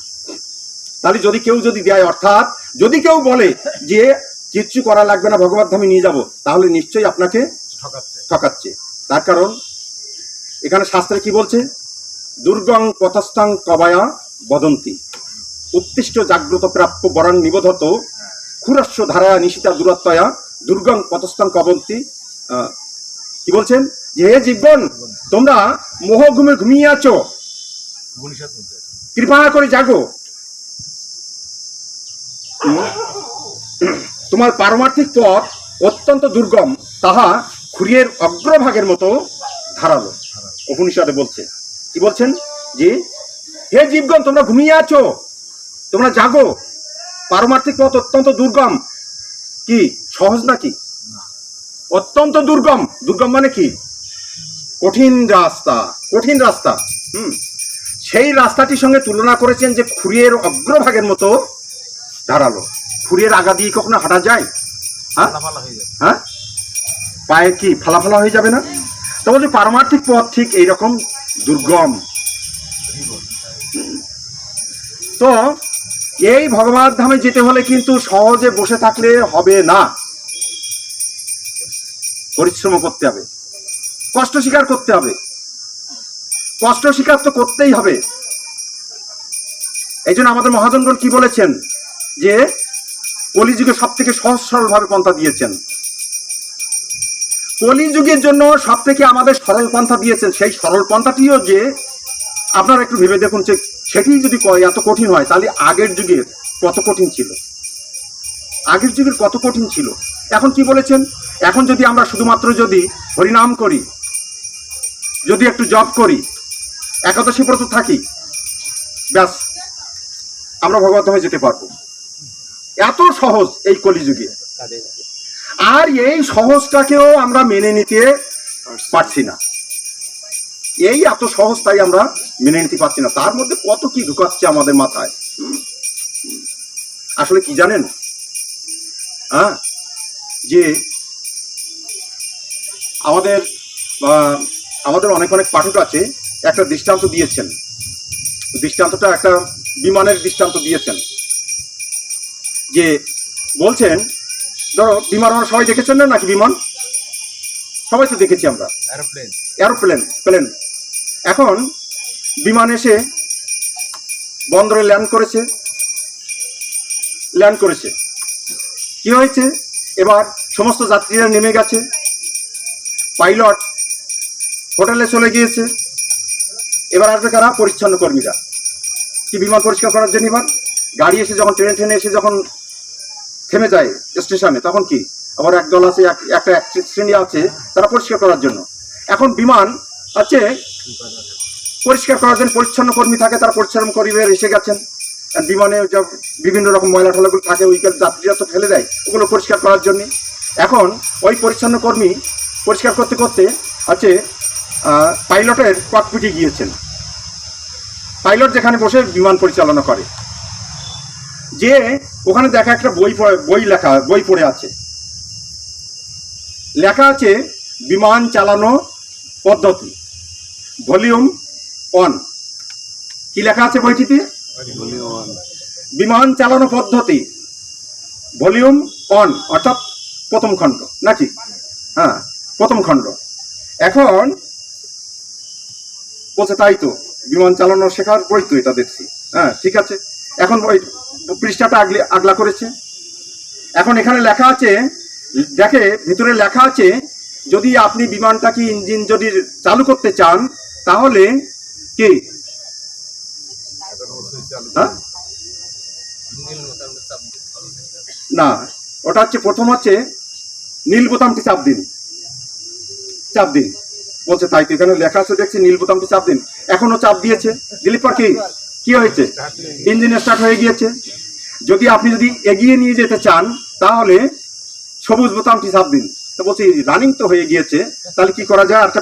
তাহলে কেউ যদি দেয়, অর্থাৎ যদি কেউ বলে যে কিচ্ছু করা লাগবে না, ভগবত ধামে নিয়ে যাব, তাহলে নিশ্চয়ই আপনাকে ঠকাচ্ছে। তার কারণ এখানে শাস্ত্রে কি বলছে, দুর্গং পথস্থং কবায়া বদন্তি উত্তিষ্ট জাগ্রত প্রাপ্য বরং নিবোধত ক্ষুরস্য ধারায়া নিশিতা দূরত্বয়া দুর্গং পথস্থং কবন্তি। কি বলছেন, যে হে জীবগণ, তোমরা মোহ ঘুমে ঘুমিয়ে আছো, কৃপা করে জাগো, তোমার পারমার্থিক পথ অত্যন্ত দুর্গম, তাহা খুঁড়িয়ের অগ্রভাগের মতো ধারালো। উপনিষদে বলছে, কি বলছেন, যে হে জীবগণ, তোমরা ঘুমিয়ে আছো, তোমরা জাগো, পারমার্থিক পথ অত্যন্ত দুর্গম। কি সহজ নাকি? অত্যন্ত দুর্গম মানে কি? কঠিন রাস্তা। সেই রাস্তাটির সঙ্গে তুলনা করেছেন যে খুঁড়িয়ের অগ্রভাগের মতো ধারালো। খুঁড়িয়ের আগা দিয়ে কখনো হাঁটা যায়? হ্যাঁ, পায়ে কি ফালা হয়ে যাবে না? তো বলছি পারমার্থিক পথ ঠিক এইরকম দুর্গম। তো এই ভগবত ধামে যেতে হলে কিন্তু সহজে বসে থাকলে হবে না, পরিশ্রম করতে হবে, কষ্ট স্বীকার করতে হবে। কষ্ট স্বীকার তো করতেই হবে। এই জন্য আমাদের মহাজনগণ কি বলেছেন, যে কলিযুগে সব থেকে সহজ সরল ভাবে পন্থা দিয়েছেন। কলিযুগের জন্য সব থেকে আমাদের সরল পন্থা দিয়েছেন। সেই সরল পন্থাটিও যে আপনারা একটু ভেবে দেখুন, যে সেটি যদি এত কঠিন হয়, তাহলে আগের যুগের কত কঠিন ছিল। এখন কি বলেছেন, এখন যদি আমরা শুধুমাত্র যদি হরিনাম করি, যদি একটু জপ করি, একাদশী ব্রত থাকি, ব্যাস আমরা ভগবত ধামে যেতে পারবো। এত সহজ এই কলিযুগে। আর এই সহজটাকেও আমরা মেনে নিতে পারছি না। এই এত সহজ, তাই আমরা মেনে নিতে পারছি না। তার মধ্যে কত কি ঢুকাচ্ছে আমাদের মাথায়। আসলে কি জানেন, যে আমাদের অনেক পাঠক আছে, একটা দৃষ্টান্ত দিয়েছেন। দৃষ্টান্তটা একটা বিমানের দৃষ্টান্ত দিয়েছেন, যে বলছেন, ধরো বিমান আমরা সবাই দেখেছেন না নাকি? বিমান সবাই তো দেখেছি আমরা, প্লেন। এখন বিমান এসে বন্দরে ল্যান্ড করেছে। কি হয়েছে, এবার সমস্ত যাত্রীরা নেমে গেছে, পাইলট হোটেলে চলে গিয়েছে, এবার আসবে কারা, পরিচ্ছন্ন কর্মীরা। কি বিমান পরিষ্কার করার জন্য এবার গাড়ি এসে যখন ট্রেনে এসে যখন থেমে যায় স্টেশনে, তখন কি আবার একদল আছে, একটা শ্রেণী আছে তারা পরিষ্কার করার জন্য। এখন বিমান আছে পরিষ্কার করার জন্য পরিচ্ছন্ন কর্মী থাকে, তারা পরিচ্ছন্ন কর্মী এসে গেছেন। আর বিমানে বিভিন্ন রকম ময়লা টলাগুলো থাকে, ওইগুলো যাত্রীরা তো ফেলে দেয়, ওগুলো পরিষ্কার করার জন্য। এখন ওই পরিচ্ছন্ন কর্মী পরিষ্কার করতে করতে আছে পাইলটের ককপিটে গিয়েছেন। পাইলট যেখানে বসে বিমান পরিচালনা করে, যে ওখানে দেখা একটা বই পড়ে আছে, লেখা আছে বিমান চালানো পদ্ধতি ভলিউম 1। কি লেখা আছে বইটিতে? বিমান চালানো পদ্ধতি ভলিউম 1, অর্থাৎ প্রথম খণ্ড নাকি? হ্যাঁ, প্রথম খণ্ড। এখন বলছে তাই তো, বিমান চালানো শেখার বই তো এটা দেখছি। হ্যাঁ, ঠিক আছে। এখন ওই পৃষ্ঠাটা আগলা করেছে। এখন এখানে লেখা আছে, দেখে ভিতরে লেখা আছে, যদি আপনি বিমানটাকে ইঞ্জিন যদি চালু করতে চান তাহলে কি, হ্যাঁ না, ওটা হচ্ছে প্রথম হচ্ছে নীল বোতামটি চাপ দিন, চাপ দিন। বলছে তাই তো, এখানে লেখা আছে দেখছি নীল বোতামটি চাপ দিন। এখনো চাপ দিয়েছে, দিলীপ পর কি হয়েছে, ইঞ্জিন স্টার্ট হয়ে গিয়েছে। যদি আপনি যদি এগিয়ে নিয়ে যেতে চান তাহলে সবুজ বোতামটি চাপ দিন। তো বলছি রানিং তো হয়ে গিয়েছে, তাহলে কি করা যায়, আরেকটা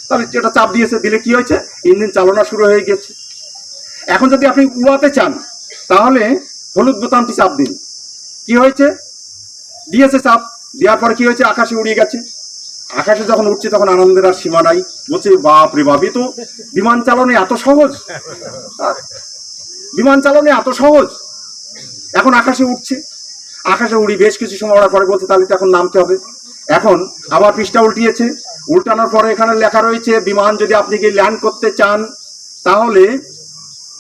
তাহলে যেটা চাপ দিয়েছে, দিলে কি হয়েছে, ইঞ্জিন চালনা শুরু হয়ে গেছে। এখন যদি আপনি উড়াতে চান তাহলে হলুদ বোতামটি চাপ দিন। কি হয়েছে, দিয়েছে চাপ, দেওয়ার পরে কি হয়েছে, আকাশে উড়িয়ে গেছে। আকাশে যখন উঠছে তখন আনন্দের আর সীমা নাই। বলছে বাপ রে বাপ, এ তো বিমান চালানো এত সহজ, বিমান চালানো এত সহজ। এখন আকাশে উঠছে, আকাশে উড়ি বেশ কিছু সময় ওড়ার পরে বলছে তাহলে তো এখন নামতে হবে। এখন আবার পৃষ্ঠা উল্টিয়েছে, উল্টানোর পরে এখানে লেখা রয়েছে বিমান যদি আপনি কি ল্যান্ড করতে চান তাহলে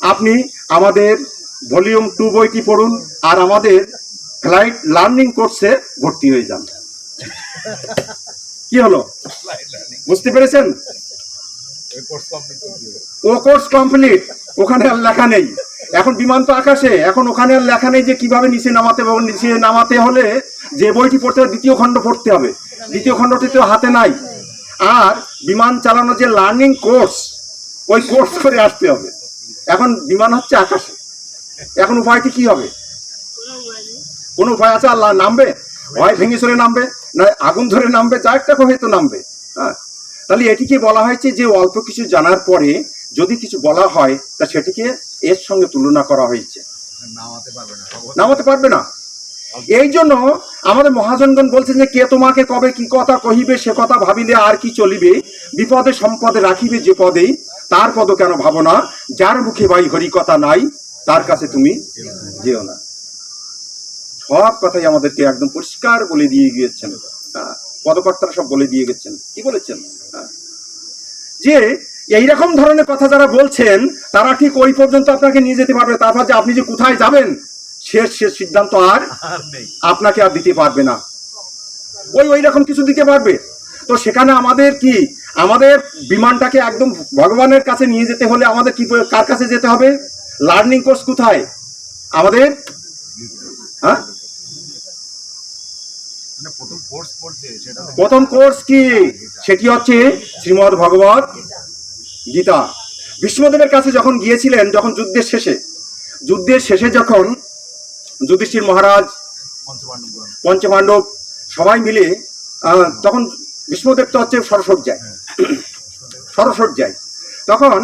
আপনি আমাদের ভলিউম 2 বইটি পড়ুন আর আমাদের ফ্লাইট লার্নিং কোর্সে ভর্তি হয়ে যান। কি হলো, বুঝতে পেরেছেন? ও কোর্স কমপ্লিট, ওখানে আর লেখা নেই। এখন বিমান তো আকাশে, এখন ওখানে আর লেখা নেই যে কিভাবে নিচে নামাতে হবে। নিচে নামাতে হলে যে বইটি পড়তে হবে, দ্বিতীয় খণ্ড পড়তে হবে, দ্বিতীয় খণ্ডটি তো হাতে নাই। আর বিমান চালানোর যে লার্নিং কোর্স, ওই কোর্স করে আসতে হবে। এখন বিমান হচ্ছে আকাশে, এখন উপায়টি কি হবে? কোন উপায় আছে? আল্লাহ নামবে, হয় ভেঙে চলে নামবে, না আগুন ধরে নামবে, যা একটা হয়তো নামবে। হ্যাঁ, তাহলে এটিকে বলা হয়েছে যে অল্প কিছু জানার পরে যদি কিছু বলা হয় তা সেটিকে এর সঙ্গে তুলনা করা হয়েছে, নামাতে পারবে না। এই জন্য আমাদের মহাজনগণ বলছেন যে কে তোমাকে কবে কি কথা কহিবে, সে কথা ভাবিলে আর কি চলিবে, বিপদে সম্পদে রাখিবে যে পদেই, তার পদ কেন ভাবো না, যার মুখে ভাই হরি কথা নাই তার কাছে তুমি যেও না। সব কথাই আমাদেরকে একদম পরিষ্কার বলে দিয়ে গিয়েছেন, পদকর্তারা সব বলে দিয়ে গেছেন। কি বলেছেন? যে এইরকম ধরনের কথা যারা বলছেন তারা ঠিক ওই পর্যন্ত আপনাকে নিয়ে যেতে পারবে, তারপর যে আপনি যে কোথায় যাবেন শেষ সিদ্ধান্ত আর আপনাকে আর দিতে পারবে না, ওই রকম কিছু দিতে পারবে। তো সেখানে আমাদের কি, আমাদের বিমানটাকে একদম ভগবানের কাছে নিয়ে যেতে হলে আমাদের কি, কার কাছে যেতে হবে? লার্নিং কোর্স কোথায় আমাদের? হ্যাঁ, প্রথম কোর্স কি, সেটি হচ্ছে শ্রীমদ্ ভগবত গীতা। ভীষ্মদেবের কাছে যখন গিয়েছিলেন, যখন যুদ্ধের শেষে যখন যুধিষ্ঠির মহারাজ, পঞ্চপাণ্ডব সবাই মিলে, তখন ভীষ্মদেব তো হচ্ছে সরস্বর্যায়, তখন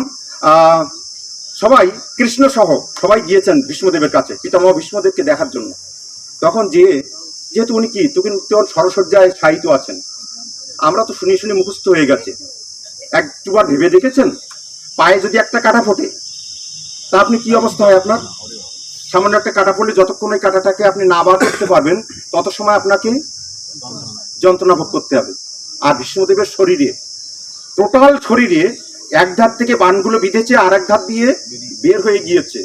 সবাই কৃষ্ণ সহ সবাই গিয়েছেন ভীষ্মদেবের কাছে পিতামহ ভীষ্মদেবকে দেখার জন্য। তখন যেহেতু উনি কি তখন সরস্বর্যায় সাহিত্য আছেন, আমরা তো শুনে শুনে মুখস্থ হয়ে গেছে। একবার ভেবে দেখেছেন পায়ে যদি একটা কাঁটা ফোটে তা আপনি কি অবস্থা হয় আপনার? সামান্য একটা কাঁটা পড়লে যতক্ষণ ওই কাঁটাটাকে আপনি না বার করতে পারবেন তত সময় আপনাকে যন্ত্রণা ভোগ করতে হবে। আর ভীষ্মদেবের শরীরে, টোটাল শরীরে এক ধার থেকে বানগুলো বিঁধেছে আর এক ধার দিয়ে বের হয়ে গিয়েছে,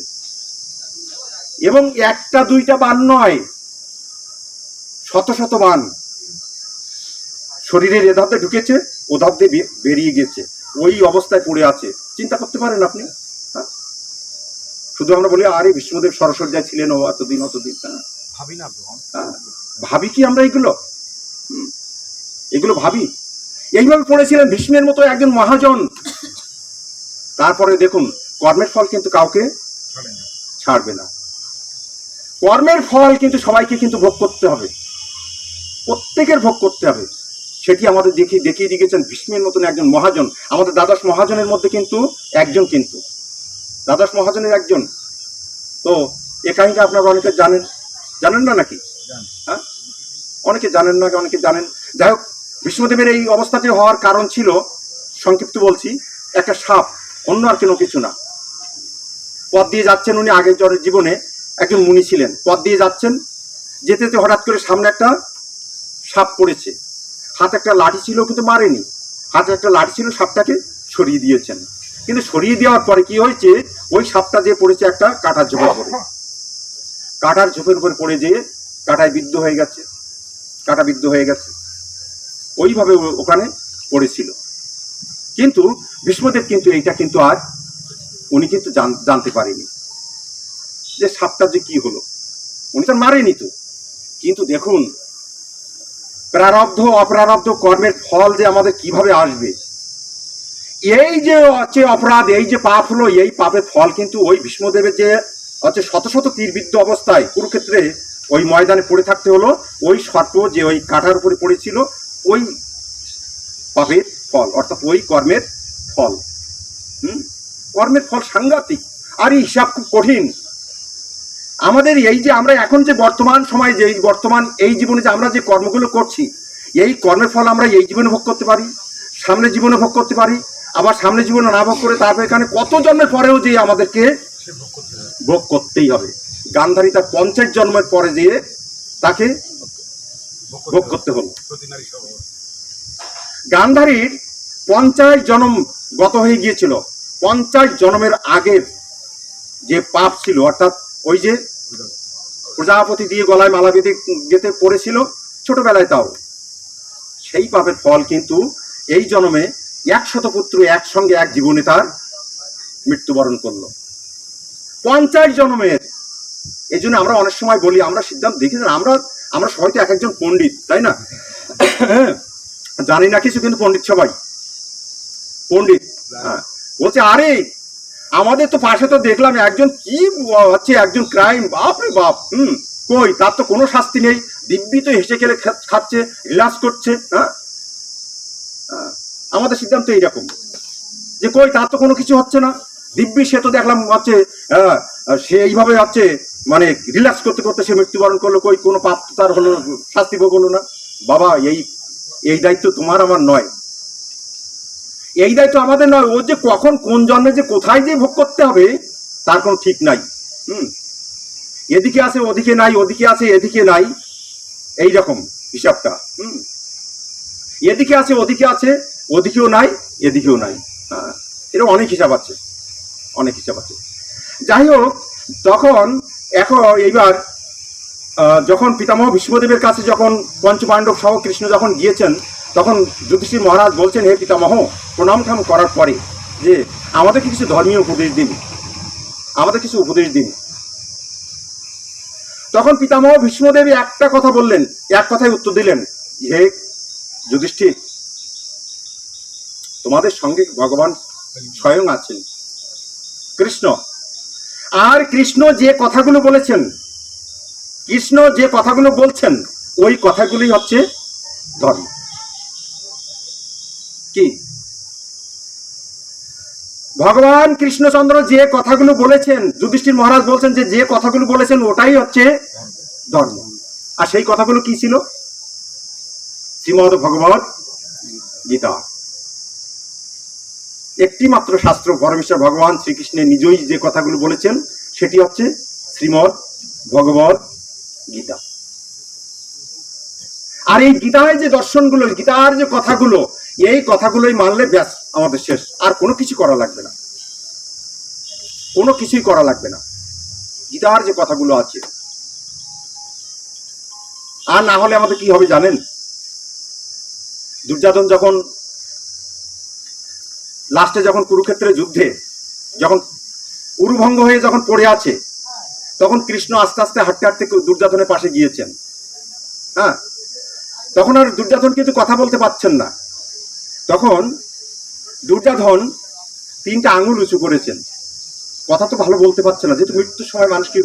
এবং একটা দুইটা বান নয়, শত শত বান শরীরের এ ধাপে ঢুকেছে, ও ধাপ দিয়ে বেরিয়ে গেছে, ওই অবস্থায় পড়ে আছে। চিন্তা করতে পারেন আপনি? হ্যাঁ? শুধু আমরা বলি আরে বিষ্ণুদেব সরসজ্জায় ছিলেন ও অতদিন অতদিন। ভাবি না তো। হ্যাঁ, ভাবি কি আমরা এগুলো? এগুলো ভাবি? এইভাবে পড়েছিলেন ভীষ্মের মতো একজন মহাজন। তারপরে দেখুন, কর্মের ফল কিন্তু কাউকে ছাড়বে না। কর্মের ফল কিন্তু সবাইকে কিন্তু ভোগ করতে হবে, প্রত্যেকের ভোগ করতে হবে। সেটি আমাদের দেখিয়ে দিয়েছেন ভীষ্মের মতন একজন মহাজন। আমাদের দ্বাদশ মহাজনের মধ্যে কিন্তু একজন, কিন্তু দ্বাদশ মহাজনের একজন। তো এ কাহিনীটা আপনারা অনেকে জানেন না নাকি? হ্যাঁ, অনেকে জানেন না, অনেকে জানেন। যাই হোক, ভীষ্মদেবের এই অবস্থাতে হওয়ার কারণ ছিল, সংক্ষিপ্ত বলছি, একটা সাপ, অন্য আর কোনো কিছু না। পথ দিয়ে যাচ্ছেন উনি, আগের জীবনে একজন মুনি ছিলেন। পথ দিয়ে যাচ্ছেন, যেতে যেতে হঠাৎ করে সামনে একটা সাপ পড়েছে। হাতে একটা লাঠি ছিল, কিন্তু মারেনি। হাতে একটা লাঠি ছিল, সাপটাকে সরিয়ে দিয়েছেন। কিন্তু সরিয়ে দেওয়ার পরে কি হয়েছে, ওই সাপটা যে পড়েছে একটা কাঁটার ঝোপের উপরে। কাঁটার ঝোপের উপরে পড়ে যেয়ে কাঁটায় বিদ্ধ হয়ে গেছে, কাঁটা বিদ্ধ হয়ে গেছে। ওইভাবে ওখানে পড়েছিল। কিন্তু ভীষ্মদেব কিন্তু এইটা কিন্তু আর উনি কিন্তু জানতে পারেনি যে সাপটা যে কি হলো। উনি তো মারেনি তো। কিন্তু দেখুন, প্রারব্ধ অপ্রারব্ধ কর্মের ফল যে আমাদের কিভাবে আসবে, এই যে হচ্ছে অপরাধ, এই যে পাপ হলো, এই পাপের ফল কিন্তু ওই ভীষ্মদেবের যে হচ্ছে শত শত তীরবিদ্ধ অবস্থায় কুরুক্ষেত্রে ওই ময়দানে পড়ে থাকতে হলো, ওই সর্প যে ওই কাঁটার উপরে পড়েছিল, ওই পাপের ফল, অর্থাৎ ওই কর্মের ফল। কর্মের ফল সাংঘাতিক, আর এই হিসাব খুব কঠিন। আমাদের এই যে আমরা এখন যে বর্তমান সময়ে, যে বর্তমান এই জীবনে যে আমরা যে কর্মগুলো করছি, এই কর্মের ফল আমরা এই জীবনে ভোগ করতে পারি, সামনের জীবনে ভোগ করতে পারি, আবার সামনের জীবনে না ভোগ করে তারপর এখানে কত জন্মের পরেও যে আমাদেরকে ভোগ করতেই হবে। গান্ধারী তার 50 জন্মের পরে যেয়ে তাকে ভোগ করতে হলো। গান্ধারীর 50 জন্ম গত হয়ে গিয়েছিল। 50 জন্মের আগের যে পাপ ছিল, অর্থাৎ ওই যে প্রজাপতি দিয়ে গলায় মালা বেঁধে গেতে পড়েছিল ছোটবেলায়, তাও সেই পাপের ফল কিন্তু এই জন্মে 100 পুত্র একসঙ্গে এক জীবনে তার মৃত্যুবরণ করলো। 50 জন্মের। এই জন্য আমরা অনেক সময় বলি, আমরা সিদ্ধান্ত দেখেছেন, আমরা সবাই তো এক একজন পণ্ডিত, তাই না? জানি না কিছু, কিন্তু পণ্ডিত সবাই পণ্ডিত। হ্যাঁ, বলছে আরে আমাদের তো পাশে তো দেখলাম একজন কি হচ্ছে, একজন ক্রাইম, বাপরে বাপ। কই, তার তো কোনো শাস্তি নেই, দিব্যি তো হেসে খেলে খাচ্ছে, রিল্যাক্স করছে। হ্যাঁ, আমাদের সিদ্ধান্ত এইরকম যে কই, তার তো কোনো কিছু হচ্ছে না, দিব্যি সে তো দেখলাম হচ্ছে সে এইভাবে হচ্ছে মানে রিল্যাক্স করতে করতে সে মৃত্যুবরণ করলো, কই কোনো পাপ তার হলো, শাস্তি ভোগ হলো না। বাবা, এই দায়িত্ব তোমার আমার নয়, এই দায়িত্ব আমাদের নয়। ও যে কখন কোন জন্মে যে কোথায় যে ভোগ করতে হবে তার কোনো ঠিক নাই। এদিকে আছে ওদিকে নাই, ওদিকে আছে এদিকে নাই, এই রকম হিসাবটা। এদিকে আছে ওদিকে আছে, ওদিকেও নাই এদিকেও নাই। এরকম অনেক হিসাব আছে, অনেক হিসাব আছে। যাই হোক, তখন এইবার যখন পিতামহ ভীষ্মদেবের কাছে যখন পঞ্চপাণ্ডব সহ কৃষ্ণ যখন গিয়েছেন, তখন যুধিষ্ঠির মহারাজ বলছেন, হে পিতামহ, প্রণাম ঠাম করার পরে যে আমাদেরকে কিছু ধর্মীয় উপদেশ দিন, আমাদের কিছু উপদেশ দিন। তখন পিতামহ ভীষ্মদেব একটা কথা বললেন, এক কথায় উত্তর দিলেন, হে যুধিষ্ঠির, তোমাদের সঙ্গে ভগবান স্বয়ং আছেন, কৃষ্ণ। আর কৃষ্ণ যে কথাগুলো বলেছেন, কৃষ্ণ যে কথাগুলো বলছেন, ওই কথাগুলি হচ্ছে ধর্ম। কি ভগবান কৃষ্ণচন্দ্র যে কথাগুলো বলেছেন, যুধিষ্ঠির মহারাজ বলছেন যে যে কথাগুলো বলেছেন ওটাই হচ্ছে ধর্ম। আর সেই কথাগুলো কি ছিল? শ্রীমদ্ ভগবত গীতা, একটি মাত্র শাস্ত্র, পরমেশ্বর ভগবান শ্রীকৃষ্ণের নিজেই যে কথাগুলো বলেছেন সেটি হচ্ছে শ্রীমদ্ ভগবত গীতা। আর এই গীতায় যে দর্শনগুলো, গীতার যে কথাগুলো, এই কথাগুলোই মানলে ব্যাস আমাদের শেষ, আর কোনো কিছু করা লাগবে না, কোনো কিছুই করা লাগবে না। গীতার যে কথাগুলো আছে, আর না হলে আমাদের কি হবে জানেন? দুর্যোধন যখন লাস্টে যখন কুরুক্ষেত্রের যুদ্ধে যখন উরুভঙ্গ হয়ে যখন পড়ে আছে, তখন কৃষ্ণ আস্তে আস্তে হাঁটতে হাঁটতে দুর্যোধনের পাশে গিয়েছেন। হ্যাঁ, তখন আর দুর্যোধন কিন্তু কথা বলতে পারছেন না। তখন দুর্যোধন 3টা আঙুল উঁচু করেছেন, কথা তো ভালো বলতে পারছে না, যেহেতু মৃত্যুর সময় মানুষকে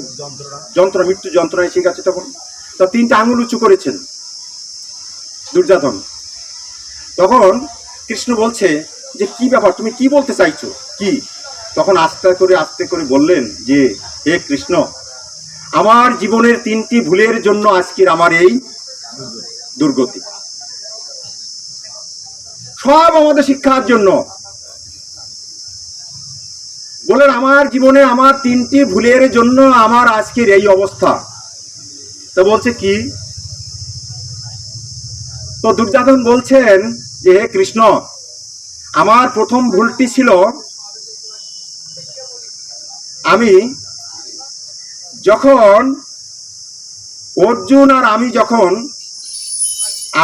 মৃত্যু যন্ত্রণা এসে গেছে। তখন তো 3টা আঙুল উঁচু করেছেন দুর্যোধন। তখন কৃষ্ণ বলছে যে কি ব্যাপার, তুমি কি বলতে চাইছো কি? তখন আস্তে করে বললেন যে হে কৃষ্ণ, আমার জীবনের 3টি ভুলের জন্য আজকের আমার এই দুর্গতি, সব আমাদের শিক্ষার জন্য। বলেন আমার জীবনে আমার 3টি ভুলের জন্য আমার আজকের এই অবস্থা। তো বলছে কি? তো দুর্যোধন বলছেন যে হে কৃষ্ণ, আমার প্রথম ভুলটি ছিল আমি যখন অর্জুন আর আমি যখন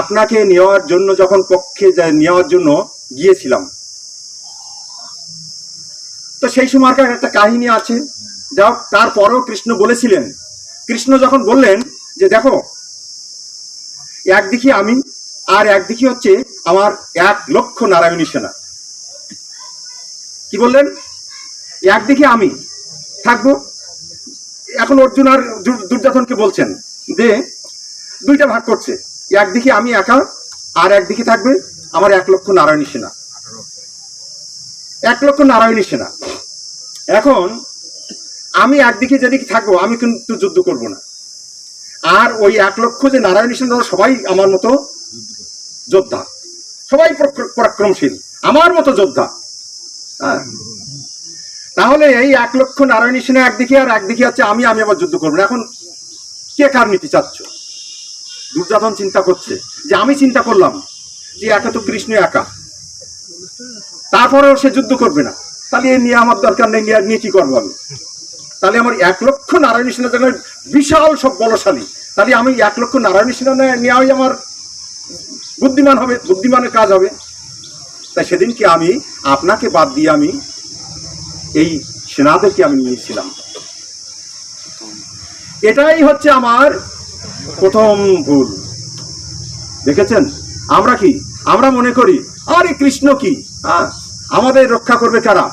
আপনাকে নেওয়ার জন্য যখন পক্ষে নেওয়ার জন্য গিয়েছিলাম, তো সেই সময়কার একটা কাহিনী আছে। যাও, তারপরেও কৃষ্ণ বলেছিলেন, কৃষ্ণ যখন বললেন যে দেখো, একদিকে আমি আর একদিকে হচ্ছে আমার 1,00,000 নারায়ণী সেনা। কি বললেন? একদিকে আমি থাকবো। এখন অর্জুন আর দুর্যোধনকে বলছেন যে 2টা ভাগ করছে, একদিকে আমি একা আর একদিকে থাকবে আমার 1,00,000 নারায়ণী সেনা। 1,00,000 নারায়ণী সেনা। এখন আমি একদিকে যেদিকে থাকবো আমি কিন্তু যুদ্ধ করব না, আর ওই 1,00,000 যে নারায়ণী সেনা সবাই আমার মতো যোদ্ধা, সবাই পরাক্রমশীল, আমার মতো যোদ্ধা। হ্যাঁ, তাহলে এই 1,00,000 নারায়ণী সেনা একদিকে আর একদিকে আছে আমি আবার যুদ্ধ করবো না। এখন কে কার নীতি চাচ্ছ? দুর্যোধন চিন্তা করছে যে আমি চিন্তা করলাম যে একা তো কৃষ্ণ একা, তারপরেও সে যুদ্ধ করবে না, তাহলে এ নিয়ে আমার দরকার নেই, নিয়ে কি করবো আমি? তাহলে আমার 1,00,000 নারায়ণী সেনা যেন বিশাল সব বলশালী, তাহলে আমি 1,00,000 নারায়ণী সেনা নেওয়াই আমার বুদ্ধিমান হবে, বুদ্ধিমানের কাজ হবে। তাই সেদিনকে আমি আপনাকে বাদ দিয়ে আমি এই সেনাদেরকে আমি নিয়েছিলাম। এটাই হচ্ছে আমার প্রথম ভুল। দেখেছেন, আমরা মনে করি আরে কৃষ্ণ কি, আমাদের রক্ষা করবে কারা?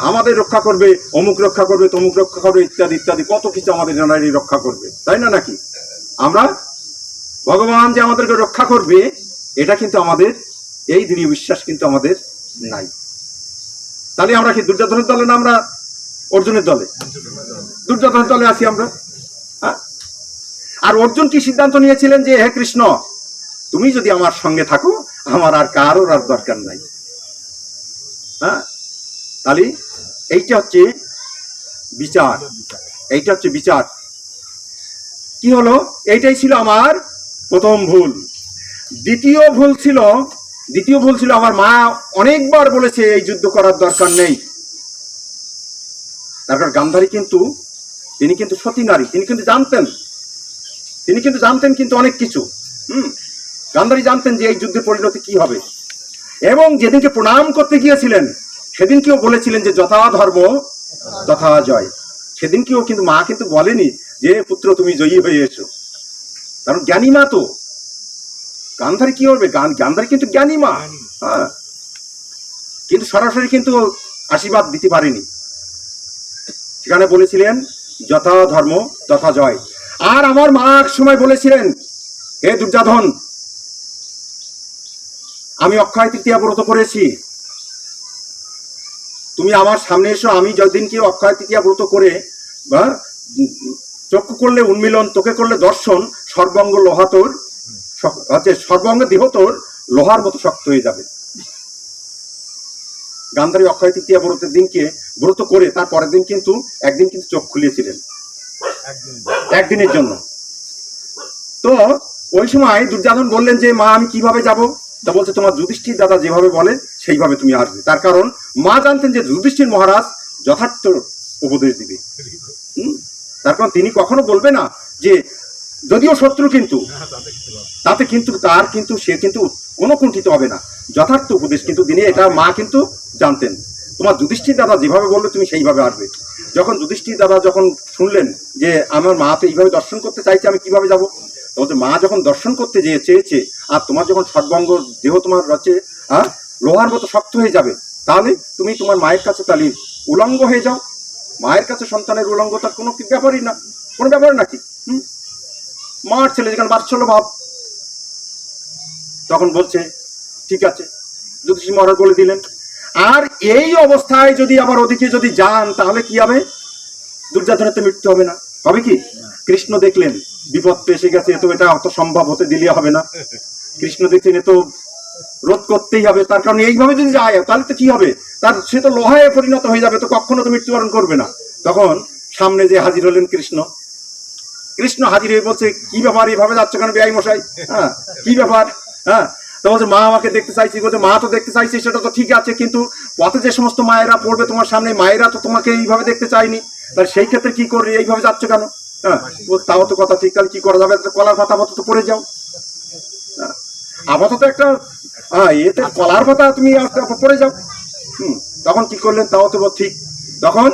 আমাদের রক্ষা করবে, অমুক রক্ষা করবে, তমুক রক্ষা করবে, ইত্যাদি ইত্যাদি, কত কিছু আমাদের নারী রক্ষা করবে, তাই না? নাকি আমরা ভগবান যে আমাদেরকে রক্ষা করবে, এটা কিন্তু আমাদের এই দৃঢ় বিশ্বাস কিন্তু আমাদের নাই। তাহলে আমরা কি দুর্যোধনের দলে না আমরা অর্জুনের দলে? দুর্যোধনের দলে আছি আমরা। আর অর্জুন কি সিদ্ধান্ত নিয়েছিলেন যে হে কৃষ্ণ, তুমি যদি আমার সঙ্গে থাকো আমার আর কারোর আর দরকার নাই। হ্যাঁ, তাহলে এইটা হচ্ছে বিচার, এইটা হচ্ছে বিচার। কি হলো? এইটাই ছিল আমার প্রথম ভুল। দ্বিতীয় ভুল ছিল আমার মা অনেকবার বলেছে এই যুদ্ধ করার দরকার নেই। তারপর গান্ধারী তিনি কিন্তু সতী নারী, তিনি কিন্তু জানতেন কিন্তু অনেক কিছু। গান্ধারী জানতেন যে এই যুদ্ধের পরিণতি কি হবে, এবং যেদিনকে প্রণাম করতে গিয়েছিলেন সেদিনকেও বলেছিলেন যে যথা ধর্ম তথা জয়। সেদিনকেও কিন্তু মা কিন্তু বলেনি যে পুত্র তুমি জয়ী হয়ে এসো, কারণ জ্ঞানী মা তো। গান্ধারী কি করবে? গান্ধারী কিন্তু জ্ঞানী মা, হ্যাঁ, কিন্তু সরাসরি কিন্তু আশীর্বাদ দিতে পারেনি। সেখানে বলেছিলেন যথা ধর্ম তথা জয়। আর আমার মা এক সময় বলেছিলেন, হে দুর্যোধন, আমি অক্ষয় তৃতীয়া ব্রত করেছি, তুমি আমার সামনে এসো, আমি যদিনকে অক্ষয় তৃতীয়া ব্রত করে বা চক্ষু করলে উন্মিলন, তোকে করলে দর্শন, সর্বাঙ্গ লোহা তোর সর্বাঙ্গ দেহ তোর লোহার মতো শক্ত হয়ে যাবে। গান্ধারী অক্ষয় তৃতীয়া ব্রতের দিনকে ব্রত করে তার পরের দিন কিন্তু একদিন কিন্তু চোখ খুলিয়েছিলেন, একদিনের জন্য। তো ওই সময় দুর্যোধন বললেন যে মা আমি কিভাবে যাব? তা বলছে তোমার যুধিষ্ঠির দাদা যেভাবে বলে সেইভাবে তুমি আসবে। তার কারণ মা জানতেন যে যুধিষ্ঠির মহারাজ যথার্থ উপদেশ দিবে। তার কারণ তিনি কখনো বলবে না যে যদিও শত্রু, কিন্তু তাতে কিন্তু তার কিন্তু সে কিন্তু কোনো কুণ্ঠিত হবে না। যথার্থ উপদেশ কিন্তু দিনে এটা মা কিন্তু জানতেন। তোমার যুধিষ্ঠির দাদা যেভাবে বললো তুমি সেইভাবে আসবে। যখন যুধিষ্ঠির দাদা যখন শুনলেন যে আমার মা তো এইভাবে দর্শন করতে চাইছে, আমি কিভাবে যাব, বলছে মা যখন দর্শন করতে চেয়েছে আর তোমার যখন সর্বাঙ্গ দেহ তোমার হচ্ছে লোহার মতো শক্ত হয়ে যাবে, তাহলে তুমি তোমার মায়ের কাছে তাহলে উলঙ্গ হয়ে যাও। মায়ের কাছে সন্তানের উলঙ্গতার কোনো ব্যাপারই না, কোনো ব্যাপার নাকি। মার ছেলে যেখানে বাৎসল্য ভাব। তখন বলছে ঠিক আছে, যুধিষ্ঠির মহারাজ বলে দিলেন। আর এই অবস্থায় যদি আবার ওদিকে যদি যান তাহলে কি হবে, দুর্যোধনের তো মৃত্যু হবে না, হবে কি? কৃষ্ণ দেখলেন বিপদ এসে গেছে, তো এটা অত সম্ভব হতে দিলে হবে না। কৃষ্ণ দেখছেন এ তো রোধ করতেই হবে, তার কারণে এইভাবে যদি যায় তাহলে তো কি হবে, তার সে তো লোহায় পরিণত হয়ে যাবে, তো কখনো তো মৃত্যুবরণ করবে না। তখন সামনে যে হাজির হলেন কৃষ্ণ, কৃষ্ণ হাজির হয়ে বলছে কি ব্যাপার, এইভাবে যাচ্ছ কেন বেআই মশাই? হ্যাঁ, কি ব্যাপার? হ্যাঁ, তো বলছে মা আমাকে দেখতে চাইছি। বলছে মা তো দেখতে চাইছি সেটা তো ঠিক আছে, কিন্তু পথে যে সমস্ত মায়েরা পড়বে তোমার সামনে, মায়েরা তো তোমাকে এইভাবে দেখতে চায়নি, তাহলে সেই ক্ষেত্রে কি করবে, এইভাবে যাচ্ছ কেন? হ্যাঁ, তাও তো কথা ঠিক, তাহলে কি করা যাবে, কলার পাতা আপাতত পড়ে যাও। আপাতত একটা এতে কলার পাতা তুমি পড়ে যাও। তখন কি করলেন, তাও তো ঠিক। তখন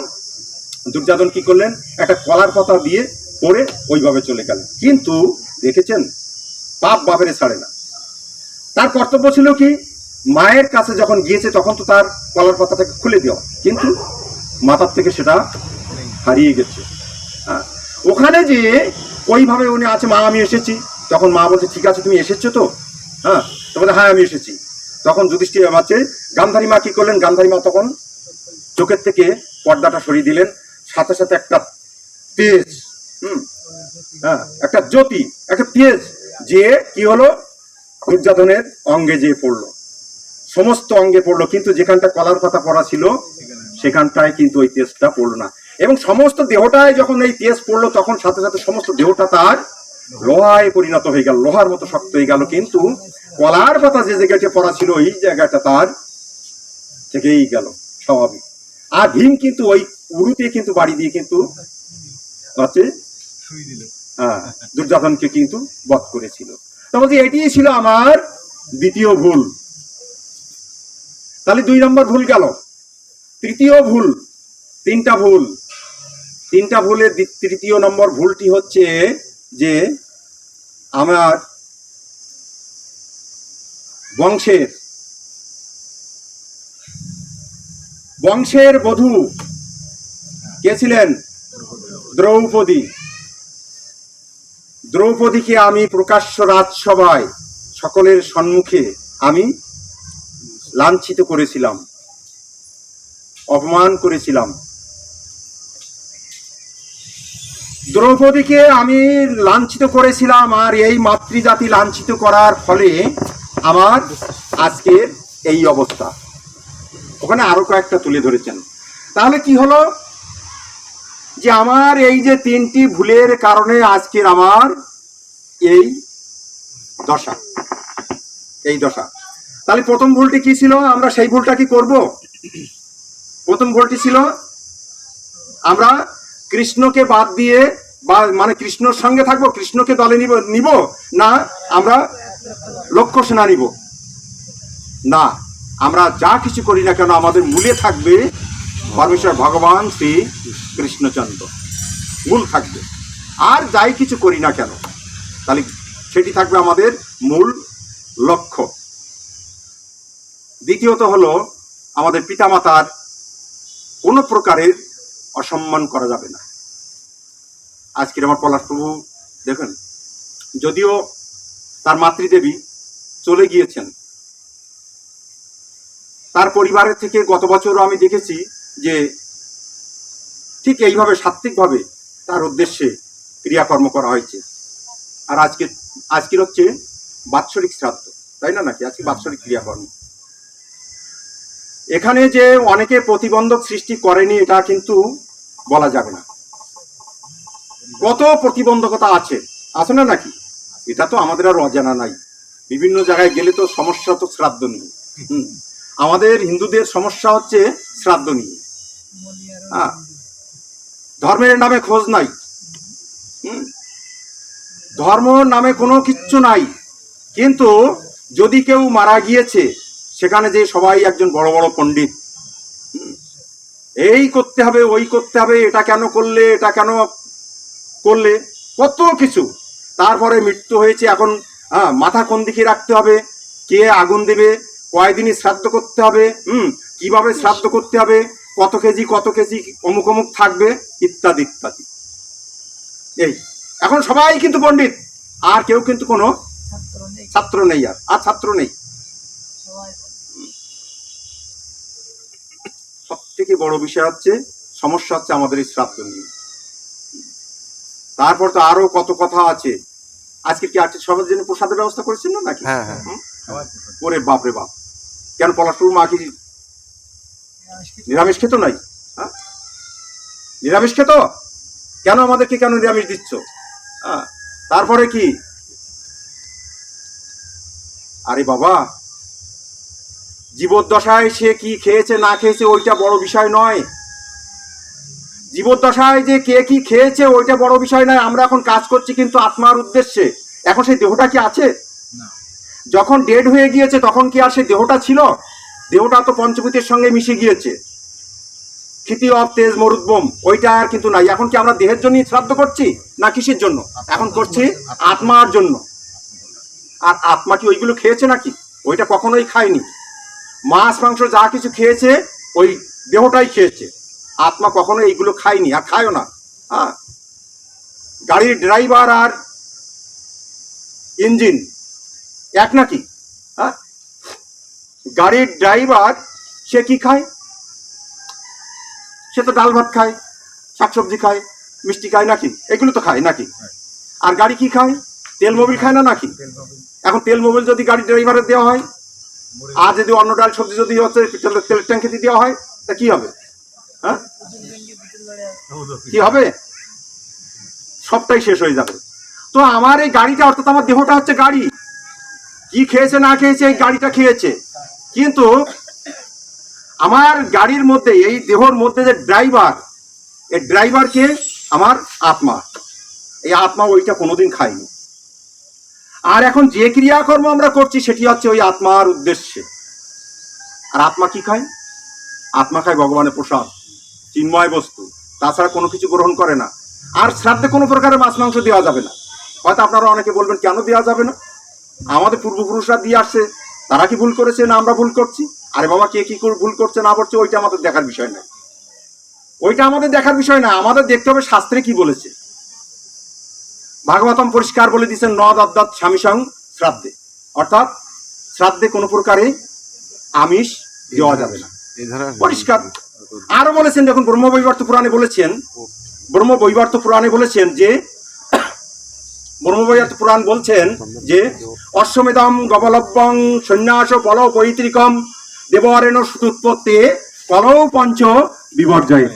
দুর্যোধন কি করলেন, একটা কলার পাতা দিয়ে পড়ে ওইভাবে চলে গেলেন। কিন্তু দেখেছেন পাপ বাপেরে ছাড়ে না। তার কর্তব্য ছিল কি, মায়ের কাছে যখন গিয়েছে তখন তো তার কলার পাতাটাকে খুলে দেওয়া, কিন্তু মাথার থেকে সেটা হারিয়ে গেছে। ওখানে যে ওইভাবে উনি আছে, মা আমি এসেছি। তখন মা বলছে ঠিক আছে তুমি এসেছো তো? হ্যাঁ, তো বলছে হ্যাঁ আমি এসেছি। তখন যুধিষ্ঠির আছে গান্ধারী মা কি করলেন, গান্ধারী মা তখন চোখের থেকে পর্দাটা সরিয়ে দিলেন, সাথে সাথে একটা তেজ, হ্যাঁ একটা জ্যোতি, একটা তেজ যে কি হলো দুর্যোধনের অঙ্গে যে পড়লো, সমস্ত অঙ্গে পড়লো, কিন্তু যেখানটা কলার পাতা পড়া ছিল সেখানটায় কিন্তু ওই তেজটা পড়লো না। এবং সমস্ত দেহটায় যখন এই তেজ পড়লো তখন সাথে সাথে সমস্ত দেহটা তার লোহায় পরিণত হয়ে গেল, লোহার মতো শক্ত হয়ে গেল, কিন্তু কলার পাতা যে জায়গাটা পড়া ছিল ওই জায়গাটা তার থেকেই গেল স্বাভাবিক। আর ভীম কিন্তু ওই উরুতে কিন্তু বাড়ি দিয়ে কিন্তু হচ্ছে দুর্যোধনকে কিন্তু বধ করেছিল। তো বলছি এটিই ছিল আমার দ্বিতীয় ভুল। তাহলে 2 নম্বর ভুল গেল। তৃতীয় ভুল, তিনটা ভুলের তৃতীয় নম্বর ভুলটি হচ্ছে যে আমার বংশের বধূ কে ছিলেন? দ্রৌপদী। দ্রৌপদীকে আমি প্রকাশ্য রাজসভায় সকলের সম্মুখে আমি লাঞ্ছিত করেছিলাম, অপমান করেছিলাম। দ্রৌপদীকে আমি লাঞ্ছিত করেছিলাম, আর এই মাতৃজাতি লাঞ্ছিত করার ফলে আমার আজকের এই অবস্থা। ওখানে আরো কয়েকটা তুলে ধরেছেন। তাহলে কি হলো, যে আমার এই যে 3টি ভুলের কারণে আজকের আমার এই দশা। তাহলে প্রথম ভুলটি কি ছিল, আমরা সেই ভুলটা কি করব? প্রথম ভুলটি ছিল আমরা কৃষ্ণকে বাদ দিয়ে, বা মানে কৃষ্ণর সঙ্গে থাকবো, কৃষ্ণকে দলে নিব না আমরা লক্ষ্য সেনা নিব না। আমরা যা কিছু করি না কেন আমাদের মূলে থাকবে পরমেশ্বর ভগবান শ্রী কৃষ্ণচন্দ্র, মূল থাকবে। আর যাই কিছু করি না কেন তাহলে সেটি থাকবে আমাদের মূল লক্ষ্য। দ্বিতীয়ত হলো আমাদের পিতামাতার কোনো প্রকারের অসম্মান করা যাবে না। আজকের আমার পলাশ প্রভু দেখেন, যদিও তার মাতৃদেবী চলে গিয়েছেন, তার পরিবারের থেকে গত বছরও আমি দেখেছি যে ঠিক এইভাবে সাত্ত্বিকভাবে তার উদ্দেশ্যে ক্রিয়াকর্ম করা হয়েছে। আর আজকের হচ্ছে বাৎসরিক শ্রাদ্ধ, তাই না নাকি? আজকে বাৎসরিক ক্রিয়াকর্ম। এখানে যে অনেকে প্রতিবন্ধক সৃষ্টি করেনি এটা কিন্তু বলা যাবে না। কত প্রতিবন্ধকতা আছে না নাকি? এটা তো আমাদের আর অজানা নাই। বিভিন্ন জায়গায় গেলে তো সমস্যা তো শ্রাদ্ধ নিয়ে। আমাদের হিন্দুদের সমস্যা হচ্ছে শ্রাদ্ধ নিয়ে। ধর্মের নামে খোঁজ নাই, ধর্ম নামে কোনো কিচ্ছু নাই। কিন্তু যদি কেউ মারা গিয়েছে, সেখানে যে সবাই একজন বড় বড় পণ্ডিত, এই করতে হবে, ওই করতে হবে, এটা কেন করলে, এটা কেন করলে, কত কিছু। তারপরে মৃত্যু হয়েছে, এখন মাথা কোন দিকে রাখতে হবে, কে আগুন দেবে, কয়দিনই শ্রাদ্ধ করতে হবে, কিভাবে শ্রাদ্ধ করতে হবে, কত কেজি অমুক অমুক থাকবে, ইত্যাদি ইত্যাদি। এই এখন সবাই কিন্তু পণ্ডিত, আর কেউ কিন্তু কোনো ছাত্র নেই, আর ছাত্র নেই। সব থেকে বড় বিষয় হচ্ছে, সমস্যা হচ্ছে আমাদের এই শ্রাদ্ধ নিয়ে। তারপর তো আরো কত কথা আছে। আজকে কি আজকে সবার জন্য প্রসাদের ব্যবস্থা করেছেন না নাকি? ওরে বাপ রে বাপ, কেন পলাশুর মা কি নিরামিষ খেত নাই? হ্যাঁ, নিরামিষ খেত, কেন আমাদেরকে কেন নিরামিষ দিচ্ছ? তারপরে কি, আরে বাবা, জীবদ্দশায় সে কি খেয়েছে না খেয়েছে ওইটা বড় বিষয় নয়। জীবদ্দশায় যে কে কি খেয়েছে ওইটা বড় বিষয় নয়। আমরা এখন কাজ করছি কিন্তু আত্মার উদ্দেশ্যে। এখন সেই দেহটা কি আছে? যখন ডেড হয়ে গিয়েছে তখন কি আর সেই দেহটা ছিল? দেহটা তো পঞ্চভূতের সঙ্গে মিশে গিয়েছে। ক্ষিতি অব তেজ মরুদ্বম, ওইটা আর কিন্তু নাই। এখন কি আমরা দেহের জন্য শ্রাদ্ধ করছি না কিসের জন্য? এখন করছি আত্মার জন্য। আর আত্মা কি ওইগুলো খেয়েছে নাকি? ওইটা কখনোই খায়নি। মাছ মাংস যা কিছু খেয়েছে ওই দেহটাই খেয়েছে, আত্মা কখনো এইগুলো খায়নি, আর খায়ও না। গাড়ির ড্রাইভার আর ইঞ্জিন এক নাকি? গাড়ির ড্রাইভার সে কি খায়? সে তো ডাল ভাত খায়, শাকসবজি খায়, মিষ্টি খায় নাকি? এগুলো তো খায় নাকি? আর গাড়ি কি খায়? তেল মোবিল খায় না নাকি? এখন তেল মোবিল যদি গাড়ির ড্রাইভারের দেওয়া হয়, আর যদি অন্য ডাল সবজি যদি হচ্ছে তেলের ট্যাঙ্কিতে দেওয়া হয়, তা কি হবে? হ্যাঁ, কি হবে? সবটাই শেষ হয়ে যাবে। তো আমার এই গাড়িটা, অর্থাৎ আমার দেহটা হচ্ছে গাড়ি। কি খেয়েছে না খেয়েছে, এই গাড়িটা খেয়েছে। কিন্তু আমার গাড়ির মধ্যে, এই দেহর মধ্যে যে ড্রাইভার, এই ড্রাইভারকে আমার আত্মা, এই আত্মা ওইটা কোনোদিন খায়নি। আর এখন যে ক্রিয়াকর্ম আমরা করছি সেটি হচ্ছে ওই আত্মার উদ্দেশ্যে। আর আত্মা কি খায়? আত্মা খায় ভগবানের প্রসাদ, চিন্ময় বস্তু, তাছাড়া কোনো কিছু গ্রহণ করে না। আর শ্রাদ্ধে কোনো প্রকারের মাছ মাংস দেওয়া যাবে না। হয়তো আপনারা অনেকে বলবেন কেন দেওয়া যাবে না? আমাদের পূর্বপুরুষরা দিয়ে আসছে, তারা কি ভুল করেছে না আমরা ভুল করছি? আরে বাবা, কে কি ভুল করছে না করছে ওইটা আমাদের দেখার বিষয় না। ওইটা আমাদের দেখার বিষয় না, আমাদের দেখতে হবে শাস্ত্রে কি বলেছে। ভাগবতম পরিষ্কার বলে দিচ্ছেন, নদ অদ্যাৎ স্বামীসং শ্রাদ্ধে, অর্থাৎ শ্রাদ্ধে কোনো প্রকারে আমিষ দেওয়া যাবে না, পরিষ্কার। আরো বলেছেন, দেখুন ব্রহ্মবৈবর্ত পুরাণে বলেছেন, ব্রহ্মবৈবর্ত পুরাণে বলেছেন যে, ব্রহ্মবৈবর্ত পুরাণ বলছেন যে অশ্বমেধম গবলব্বং সন্ন্যাস বল পৈতৃকম দেবরেণ সুতুৎপত্তে কলৌ পঞ্চ বিবর্জয়ে।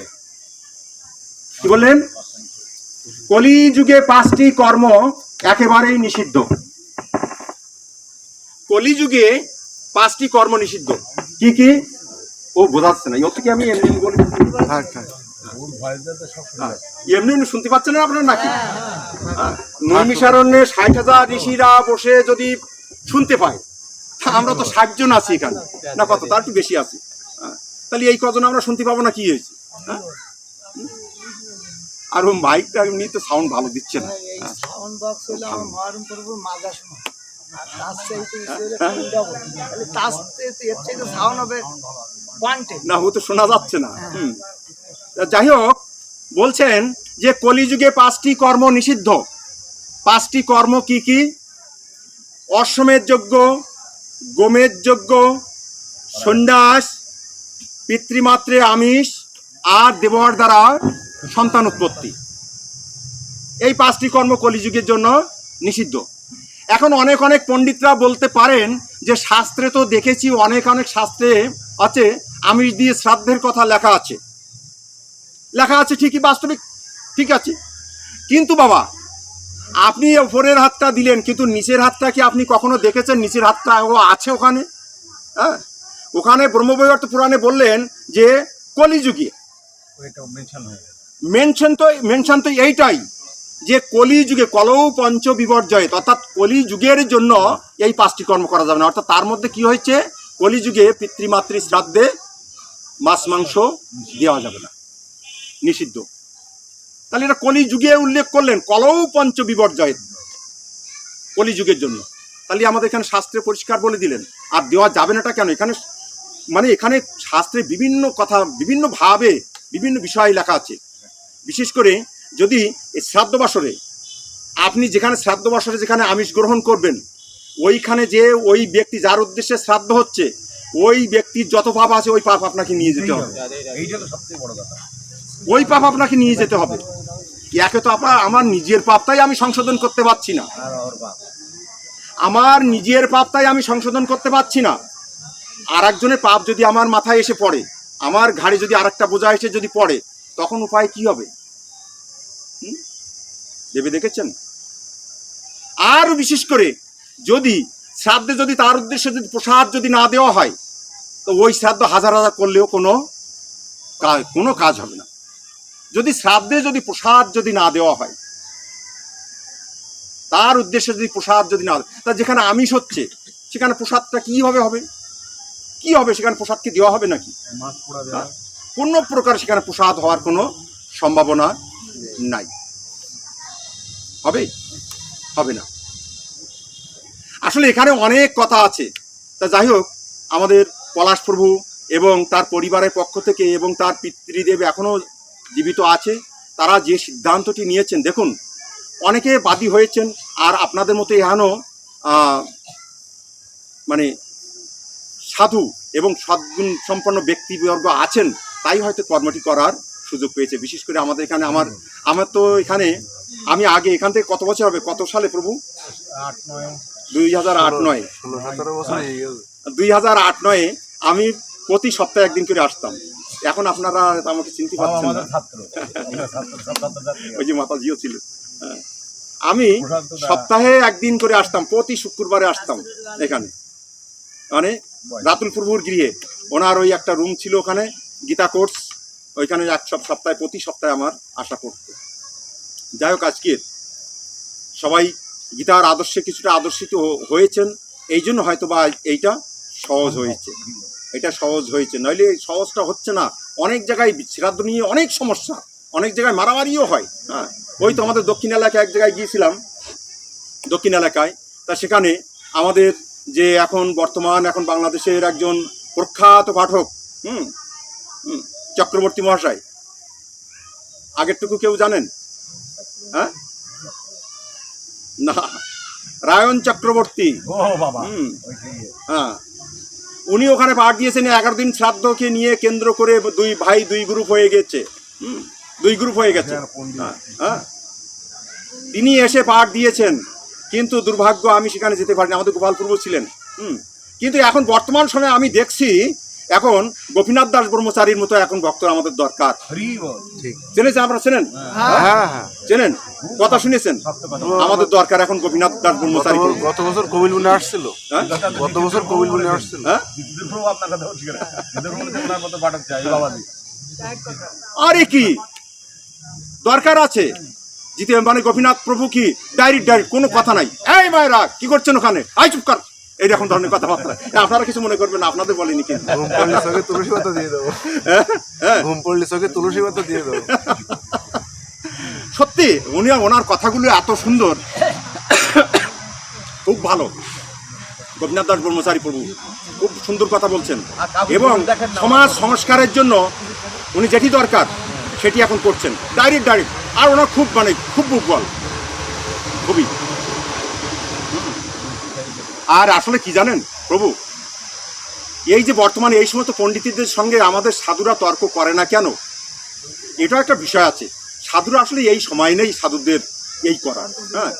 কি বললেন? কলিযুগে 5টি কর্ম একেবারেই নিষিদ্ধ। কলিযুগে 5টি কর্ম নিষিদ্ধ। কি কি? ও বোঝাচ্ছে না, ওর থেকে আমি এমনি বলি, এমনি শুনতে পাচ্ছেন না আপনারা নাকি? নৈমিষারণ্যে 60,000 ঋষিরা বসে যদি শুনতে পায়, আমরা তো 60 জন আছি এখানে, না কত, তার একটু বেশি আছি। তাহলে এই কজন আমরা শুনতে পাবো না? কি হয়েছে? আর ও মাইকটা এমনি তো সাউন্ড ভালো দিচ্ছে না। না, ও তো শোনা যাচ্ছে না। যাই হোক, বলছেন যে কলিযুগে 5টি কর্ম নিষিদ্ধ। 5টি কর্ম কি কি? অশ্বমেধ যজ্ঞ, গোমেধ যজ্ঞ, সন্ন্যাস, পিতৃমাত্রে আমিষ, আর দেবর দ্বারা সন্তান উৎপত্তি। এই 5টি কর্ম কলিযুগের জন্য নিষিদ্ধ। এখন অনেক অনেক পণ্ডিতরা বলতে পারেন যে শাস্ত্রে তো দেখেছি, অনেক অনেক শাস্ত্রে আছে আমিষ দিয়ে শ্রাদ্ধের কথা লেখা আছে, লেখা আছে ঠিকই, বাস্তবিক ঠিক আছে। কিন্তু বাবা, আপনি উপরের হাতটা দিলেন, কিন্তু নিচের হাতটা কি আপনি কখনো দেখেছেন? নিচের হাতটা ও আছে ওখানে? হ্যাঁ, ওখানে ব্রহ্মবৈবর্ত পুরাণে বললেন যে কলিযুগে মেনশন তো এইটাই যে কলিযুগে কলৌ পঞ্চ বিপর্যয়, অর্থাৎ কলিযুগের জন্য এই 5টি কর্ম করা যাবে না। অর্থাৎ তার মধ্যে কি হয়েছে, কলিযুগে পিতৃমাতৃ শ্রাদ্ধে মাছ মাংস দেওয়া যাবে না, নিষিদ্ধ। তাহলে এটা কলিযুগে উল্লেখ করলেন, কলৌ পঞ্চ বিপর্যয় কলিযুগের জন্য। তাহলে আমাদের এখানে শাস্ত্রে পরিষ্কার বলে দিলেন। আর দেওয়া যাবে নাটা কেন, এখানে মানে এখানে শাস্ত্রে বিভিন্ন কথা বিভিন্নভাবে বিভিন্ন বিষয় লেখা আছে। বিশেষ করে যদি এই শ্রাদ্ধ বাসরে আপনি যেখানে শ্রাদ্ধ বাসরে যেখানে আমিষ গ্রহণ করবেন, ওইখানে যে ওই ব্যক্তি যার উদ্দেশ্যে শ্রাদ্ধ হচ্ছে ওই ব্যক্তির যত পাপ আছে ওই পাপ আপনাকে নিয়ে যেতে হবে। এইটা তো সবথেকে বড় কথা। ওই পাপ আপনাকে নিয়ে যেতে হবে। একে তো আমার নিজের পাপটাই আমি সংশোধন করতে পারছি না, আর ওর বাপ আমার নিজের পাপটাই আমি সংশোধন করতে পারছি না। আর একজনের পাপ যদি আমার মাথায় এসে পড়ে, আমার ঘাড়ে যদি আরেকটা বোঝা এসে যদি পড়ে, তখন উপায় কি হবে ভেবে দেখেছেন? আর বিশেষ করে যদি শ্রাদ্ধে যদি তার উদ্দেশ্যে যদি প্রসাদ যদি না দেওয়া হয়, তো ওই শ্রাদ্ধ হাজার হাজার করলেও কোনো কাজ হবে না। যদি শ্রাদ্ধে যদি প্রসাদ যদি না দেওয়া হয়, তার উদ্দেশ্যে যদি প্রসাদ যদি না, তা যেখানে আমিষ হচ্ছে সেখানে প্রসাদটা কিভাবে হবে, কি হবে? সেখানে প্রসাদ কি দেওয়া হবে নাকি? মাছ পোড়া দেওয়া কোনো প্রকার সেখানে প্রসাদ হওয়ার কোনো সম্ভাবনা নাই। হবে? হবে না। আসলে এখানে অনেক কথা আছে। তা যাই হোক, আমাদের পলাশ প্রভু এবং তার পরিবারের পক্ষ থেকে এবং তার পিতৃদেব এখনও জীবিত আছে, তারা যে সিদ্ধান্তটি নিয়েছেন, দেখুন অনেকে বাদী হয়েছেন, আর আপনাদের মতো এখানেও মানে সাধু এবং সদ্গুণ সম্পন্ন ব্যক্তিবর্গ আছেন, তাই হয়তো কর্মটি করার সুযোগ পেয়েছে। বিশেষ করে আমাদের এখানে আমার তো এখানে আমি আগে এখান থেকে কত বছর হবে, কত সালে প্রভু? 2008-9 2008-9 আমি প্রতি সপ্তাহে একদিন করে আসতাম। এখন আপনারা আমাকে চিনতে পারছেন না, ওই যে মাতাজিও ছিল। আমি সপ্তাহে একদিন করে আসতাম, প্রতি শুক্রবারে আসতাম এখানে, মানে রাতুল প্রভুর গৃহে। ওনার ওই একটা রুম ছিল ওখানে, গীতা কোর্স, ওইখানে প্রতি সপ্তাহে আমার আসা পড়তো। যাই হোক, আজকের সবাই গীতার আদর্শে কিছুটা আদর্শিত হয়েছেন, এই জন্য হয়তো বা এইটা সহজ হয়েছে, এটা সহজ হয়েছে, নইলে সহজটা হচ্ছে না। অনেক জায়গায় শ্রাদ্ধ নিয়ে অনেক সমস্যা, অনেক জায়গায় মারামারিও হয়। হ্যাঁ, ওই তো আমাদের দক্ষিণ এলাকায় এক জায়গায় গিয়েছিলাম, দক্ষিণ এলাকায়, তা সেখানে আমাদের যে এখন বাংলাদেশের একজন প্রখ্যাত পাঠক চক্রবর্তী মহাশয়, আগেরটুকু কেউ জানেন? হ্যাঁ, না, রায়ন চক্রবর্তী। হ্যাঁ, উনি ওখানে পাঠ দিয়েছেন। 11 দিন শ্রাদ্ধকে নিয়ে কেন্দ্র করে দুই ভাই দুই গ্রুপ হয়ে গেছে। হ্যাঁ, তিনি এসে পাঠ দিয়েছেন, কিন্তু দুর্ভাগ্য আমি সেখানে যেতে পারিনি, আমাদের গোপালপূর্ব ছিলেন। কিন্তু এখন বর্তমান সময়ে আমি দেখছি, এখন গোপীনাথ দাস ব্রহ্মচারীর মতো এখন ভক্ত আমাদের দরকার। চেনেছেন আপনারা? চেনেন? চেনেন? কথা শুনেছেন? আমাদের দরকার এখন গোপীনাথ দাস ব্রহ্মচারী। গত বছর কবিল মুনি আসছিল। আরে কি দরকার আছে জিতে, মানে গোপীনাথ প্রভু কি ডাইরেক্ট কোনো কথা নাই, এই মায়েরা কি করছেন ওখানে, আই চুপ কর, এইরকম ধরনের কথাবার্তা। আপনারা কিছু মনে করবেন, আপনাদের বলেনি কিন্তু। তুলসী পাতা দিয়ে দেবো, তুলসী পাতা দিয়ে দেবো। সত্যি ওনার কথাগুলো এত সুন্দর, খুব ভালো। গোপীনাথ দাস ব্রহ্মচারী প্রভু খুব সুন্দর কথা বলছেন, এবং সমাজ সংস্কারের জন্য উনি যেটি দরকার সেটি এখন করছেন ডাইরেক্ট। আর ওনার খুব বুকবল, খুবই। আর আসলে কি জানেন প্রভু, এই যে বর্তমানে এই সমস্ত পণ্ডিতদের সঙ্গে আমাদের সাধুরা তর্ক করে না কেন, এটাও একটা বিষয় আছে। সাধুরা আসলে এই সময় নেই সাধুদের এই করার। হ্যাঁ,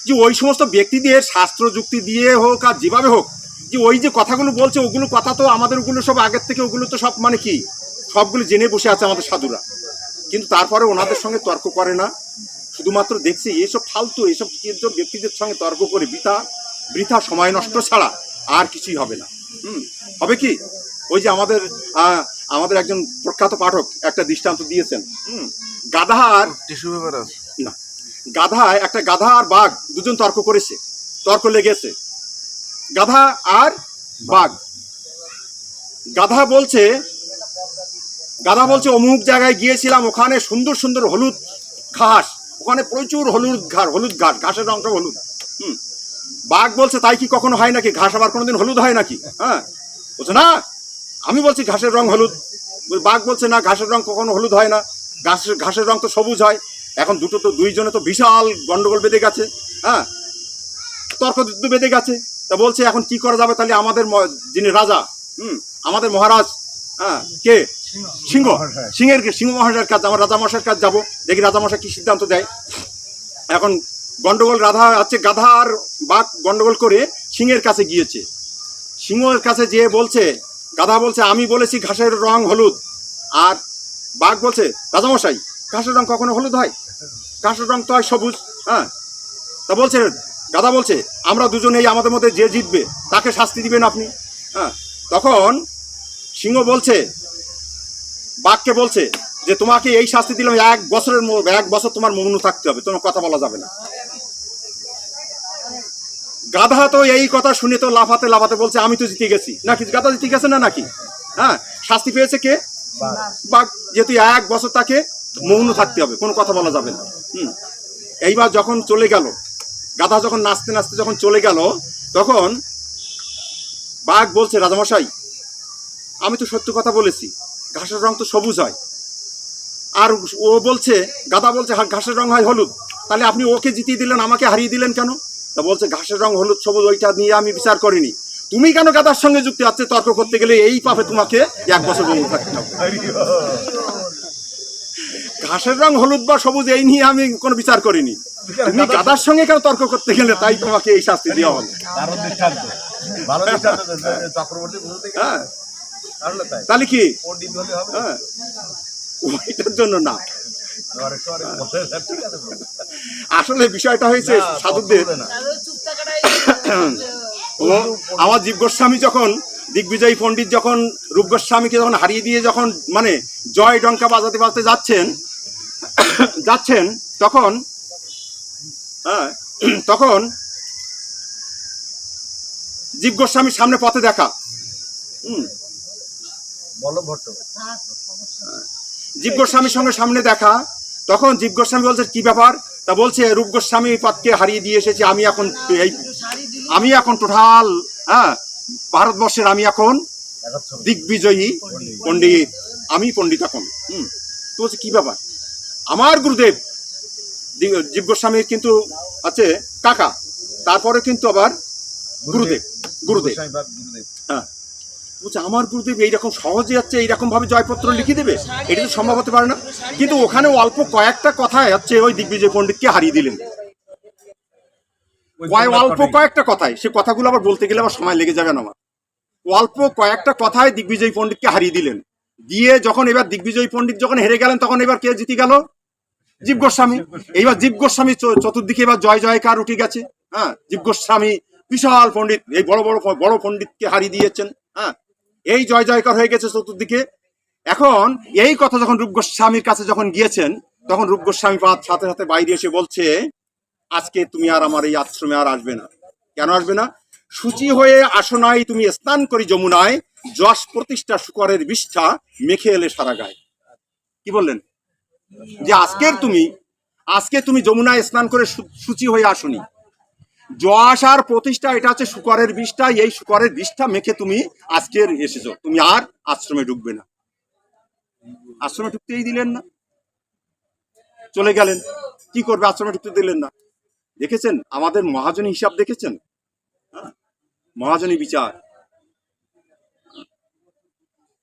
যে ওই সমস্ত ব্যক্তিদের শাস্ত্র যুক্তি দিয়ে হোক আর যেভাবে হোক, যে ওই যে কথাগুলো বলছে ওগুলো কথা তো আমাদের ওগুলো সব আগের থেকে, ওগুলো তো সব মানে কি সবগুলো জেনে বসে আছে আমাদের সাধুরা, কিন্তু তারপরে ওনাদের সঙ্গে তর্ক করে না। শুধুমাত্র দেখছি এইসব ফালতু এইসব ব্যক্তিদের সঙ্গে তর্ক করে বৃথা সময় নষ্ট ছাড়া আর কিছুই হবে না। হবে কি, ওই যে আমাদের একজন প্রখ্যাত পাঠক একটা দৃষ্টান্ত দিয়েছেন, গাধা আর টিস্যু পেপার আছে না, একটা গাধা আর বাঘ দুজন তর্ক করেছে, তর্ক লেগেছে, গাধা আর বাঘ। গাধা বলছে অমুক জায়গায় গিয়েছিলাম, ওখানে সুন্দর সুন্দর হলুদ ঘাস, ওখানে প্রচুর হলুদ ঘাস, ঘাসের রংটা হলুদ। বাঘ বলছে তাই কি কখনো হয় নাকি? ঘাস আবার কোনোদিন হলুদ হয় নাকি? হ্যাঁ, বলছে না, আমি বলছি ঘাসের রং হলুদ। বাঘ বলছে না, ঘাসের রং কখনো হলুদ হয় না, ঘাসের রং তো সবুজ হয়। এখন দুইজনে তো বিশাল গন্ডগোল বেঁধে গেছে, হ্যাঁ, তর্কযুদ্ধ বেঁধে গেছে। তা বলছে এখন কি করা যাবে? তাহলে আমাদের যিনি রাজা, আমাদের মহারাজ, হ্যাঁ, কে? সিংহ মহারাজের কাছে, আমার রাজামশাইয়ের কাছে যাবো, দেখি রাজামশাই কি সিদ্ধান্ত দেয়। এখন গন্ডগোল গাধা আর বাঘ গন্ডগোল করে সিংহের কাছে গিয়েছে। সিংহের কাছে যেয়ে বলছে, গাধা বলছে আমি বলেছি ঘাসের রং হলুদ, আর বাঘ বলছে রাজামশাই ঘাসের রং কখনো হলুদ হয়? ঘাসের রং তো হয় সবুজ। হ্যাঁ, তা বলছে, গাধা বলছে আমরা দুজনেই, আমাদের মধ্যে যে জিতবে তাকে শাস্তি দিবেন আপনি। হ্যাঁ, তখন সিংহ বলছে, বাঘকে বলছে যে তোমাকে এই শাস্তি দিলাম, 1 বছর তোমার মৌন থাকতে হবে, তোমার কথা বলা যাবে না। গাধা তো এই কথা শুনে তো লাফাতে বলছে আমি তো জিতে গেছি নাকি? গাধা জিতে গেছে না নাকি? হ্যাঁ, শাস্তি পেয়েছে কে? বাঘ। যেহেতু 1 বছর তাকে মৌন থাকতে হবে, কোনো কথা বলা যাবে না। এইবার যখন চলে গেল, গাধা যখন নাচতে নাচতে যখন চলে গেল, তখন বাঘ বলছে রাজামশাই আমি তো সত্য কথা বলেছি, ঘাসের রং তো সবুজ হয়। আর ও বলছে, গাধা বলছে ঘাসের রং হয় হলুদ, তাহলে আপনি ওকে জিতিয়ে দিলেন, আমাকে হারিয়ে দিলেন কেন? তা বলছে ঘাসের রং হলুদ সবুজ ওইটা নিয়ে আমি বিচার করিনি, তুমি কেন গাধার সঙ্গে যুক্তি আছে? তর্ক করতে গেলে এই পাপে তোমাকে 1 বছর বন্ধ থাকতে হবে। ঘাসের রং হলুদ বা সবুজ এই নিয়ে আমি কোনো বিচার করিনি, তুমি গাধার সঙ্গে কেন তর্ক করতে গেলে তাই তোমাকে এই শাস্তি দেওয়া হলো। হ্যাঁ, তাহলে কি? হ্যাঁ, ওইটার জন্য না, আসলে বিষয়টা হয়েছে সাধুদের। আমার জীব গোস্বামী যখন, দিগ্বিজয়ী পণ্ডিত যখন রূপ গোস্বামীকে যখন হারিয়ে দিয়ে যখন মানে জয় ডঙ্কা বাজাতে বাজাতে যাচ্ছেন তখন, হ্যাঁ, তখন জীব গোস্বামীর সামনে পথে দেখা, জীব গোস্বামীর সঙ্গে সামনে দেখা। তখন জীব গোস্বামী বলছে কি ব্যাপার? তা বলছে রূপ গোস্বামী পথকে হারিয়ে দিয়ে এসেছি, আমি এখন টোটাল, হ্যাঁ, ভারতবর্ষের আমি এখন দিগ্বিজয়ী পণ্ডিত, আমি পণ্ডিত এখন। তো বলছে কি ব্যাপার? আমার গুরুদেব জীব গোস্বামীর কিন্তু আছে কাকা, তারপরে কিন্তু আবার গুরুদেব। হ্যাঁ, বলছে আমার গুরুদেব এইরকম সহজে যাচ্ছে, এইরকম ভাবে জয়পত্র লিখে দেবে, এটা তো সম্ভব হতে পারে না। কিন্তু ওখানে অল্প কয়েকটা কথায় হচ্ছে ওই দিগ্বিজয় পণ্ডিতকে হারিয়ে দিলেন, অল্প কয়েকটা কথায়। সে কথাগুলো আবার বলতে গেলে আবার সময় লেগে যাবে না আমার। অল্প কয়েকটা কথায় দিগ্বিজয় পণ্ডিতকে হারিয়ে দিলেন, দিয়ে যখন এবার দিগ্বিজয় পণ্ডিত যখন হেরে গেলেন, তখন এবার কে জিতে গেল? জীব গোস্বামী। এইবার জীব গোস্বামী চতুর্দিকে এবার জয় জয়কার উঠে গেছে। হ্যাঁ, জীব গোস্বামী বিশাল পণ্ডিত, এই বড় পণ্ডিতকে হারিয়ে দিয়েছেন। হ্যাঁ, এই জয় জয়কার হয়ে গেছে চতুর্দিকে। এখন এই কথা যখন রূপ গোস্বামীর কাছে যখন গিয়েছেন, তখন রূপ গোস্বামী সাথে সাথে বাইরে এসে বলছে আজকে তুমি আর আমার এই আশ্রমে আর আসবে না। কেন আসবে না? শুচি হয়ে আসো নাই তুমি স্নান করি যমুনায়, যশ প্রতিষ্ঠা শুকরের বিষ্ঠা মেখে এলে সারা গায়ে। কি বললেন? যে আজকে তুমি যমুনায় স্নান করে শুচি হয়ে আসনি, যশ আর প্রতিষ্ঠা এটা হচ্ছে শুকরের বিষ্ঠা, এই শুকরের বিষ্ঠা মেখে তুমি আজকের এসেছো, তুমি আর আশ্রমে ঢুকবে না। আশ্রমে ঢুকতেই দিলেন না, চলে গেলেন। কি করবে? আশ্রমে ঢুকতে দিলেন না। দেখেছেন আমাদের মহাজনী হিসাব দেখেছেন? মহাজনী বিচার।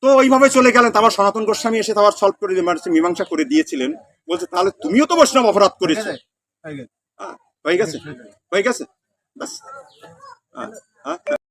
তো ওইভাবে চলে গেলেন। তারপর সনাতন গোস্বামী এসে তারপর সলভ করে মীমাংসা করে দিয়েছিলেন। বলছে তাহলে তুমিও তো বৈষ্ণব অপরাধ করেছো। হয়ে গেছে ব্যাস।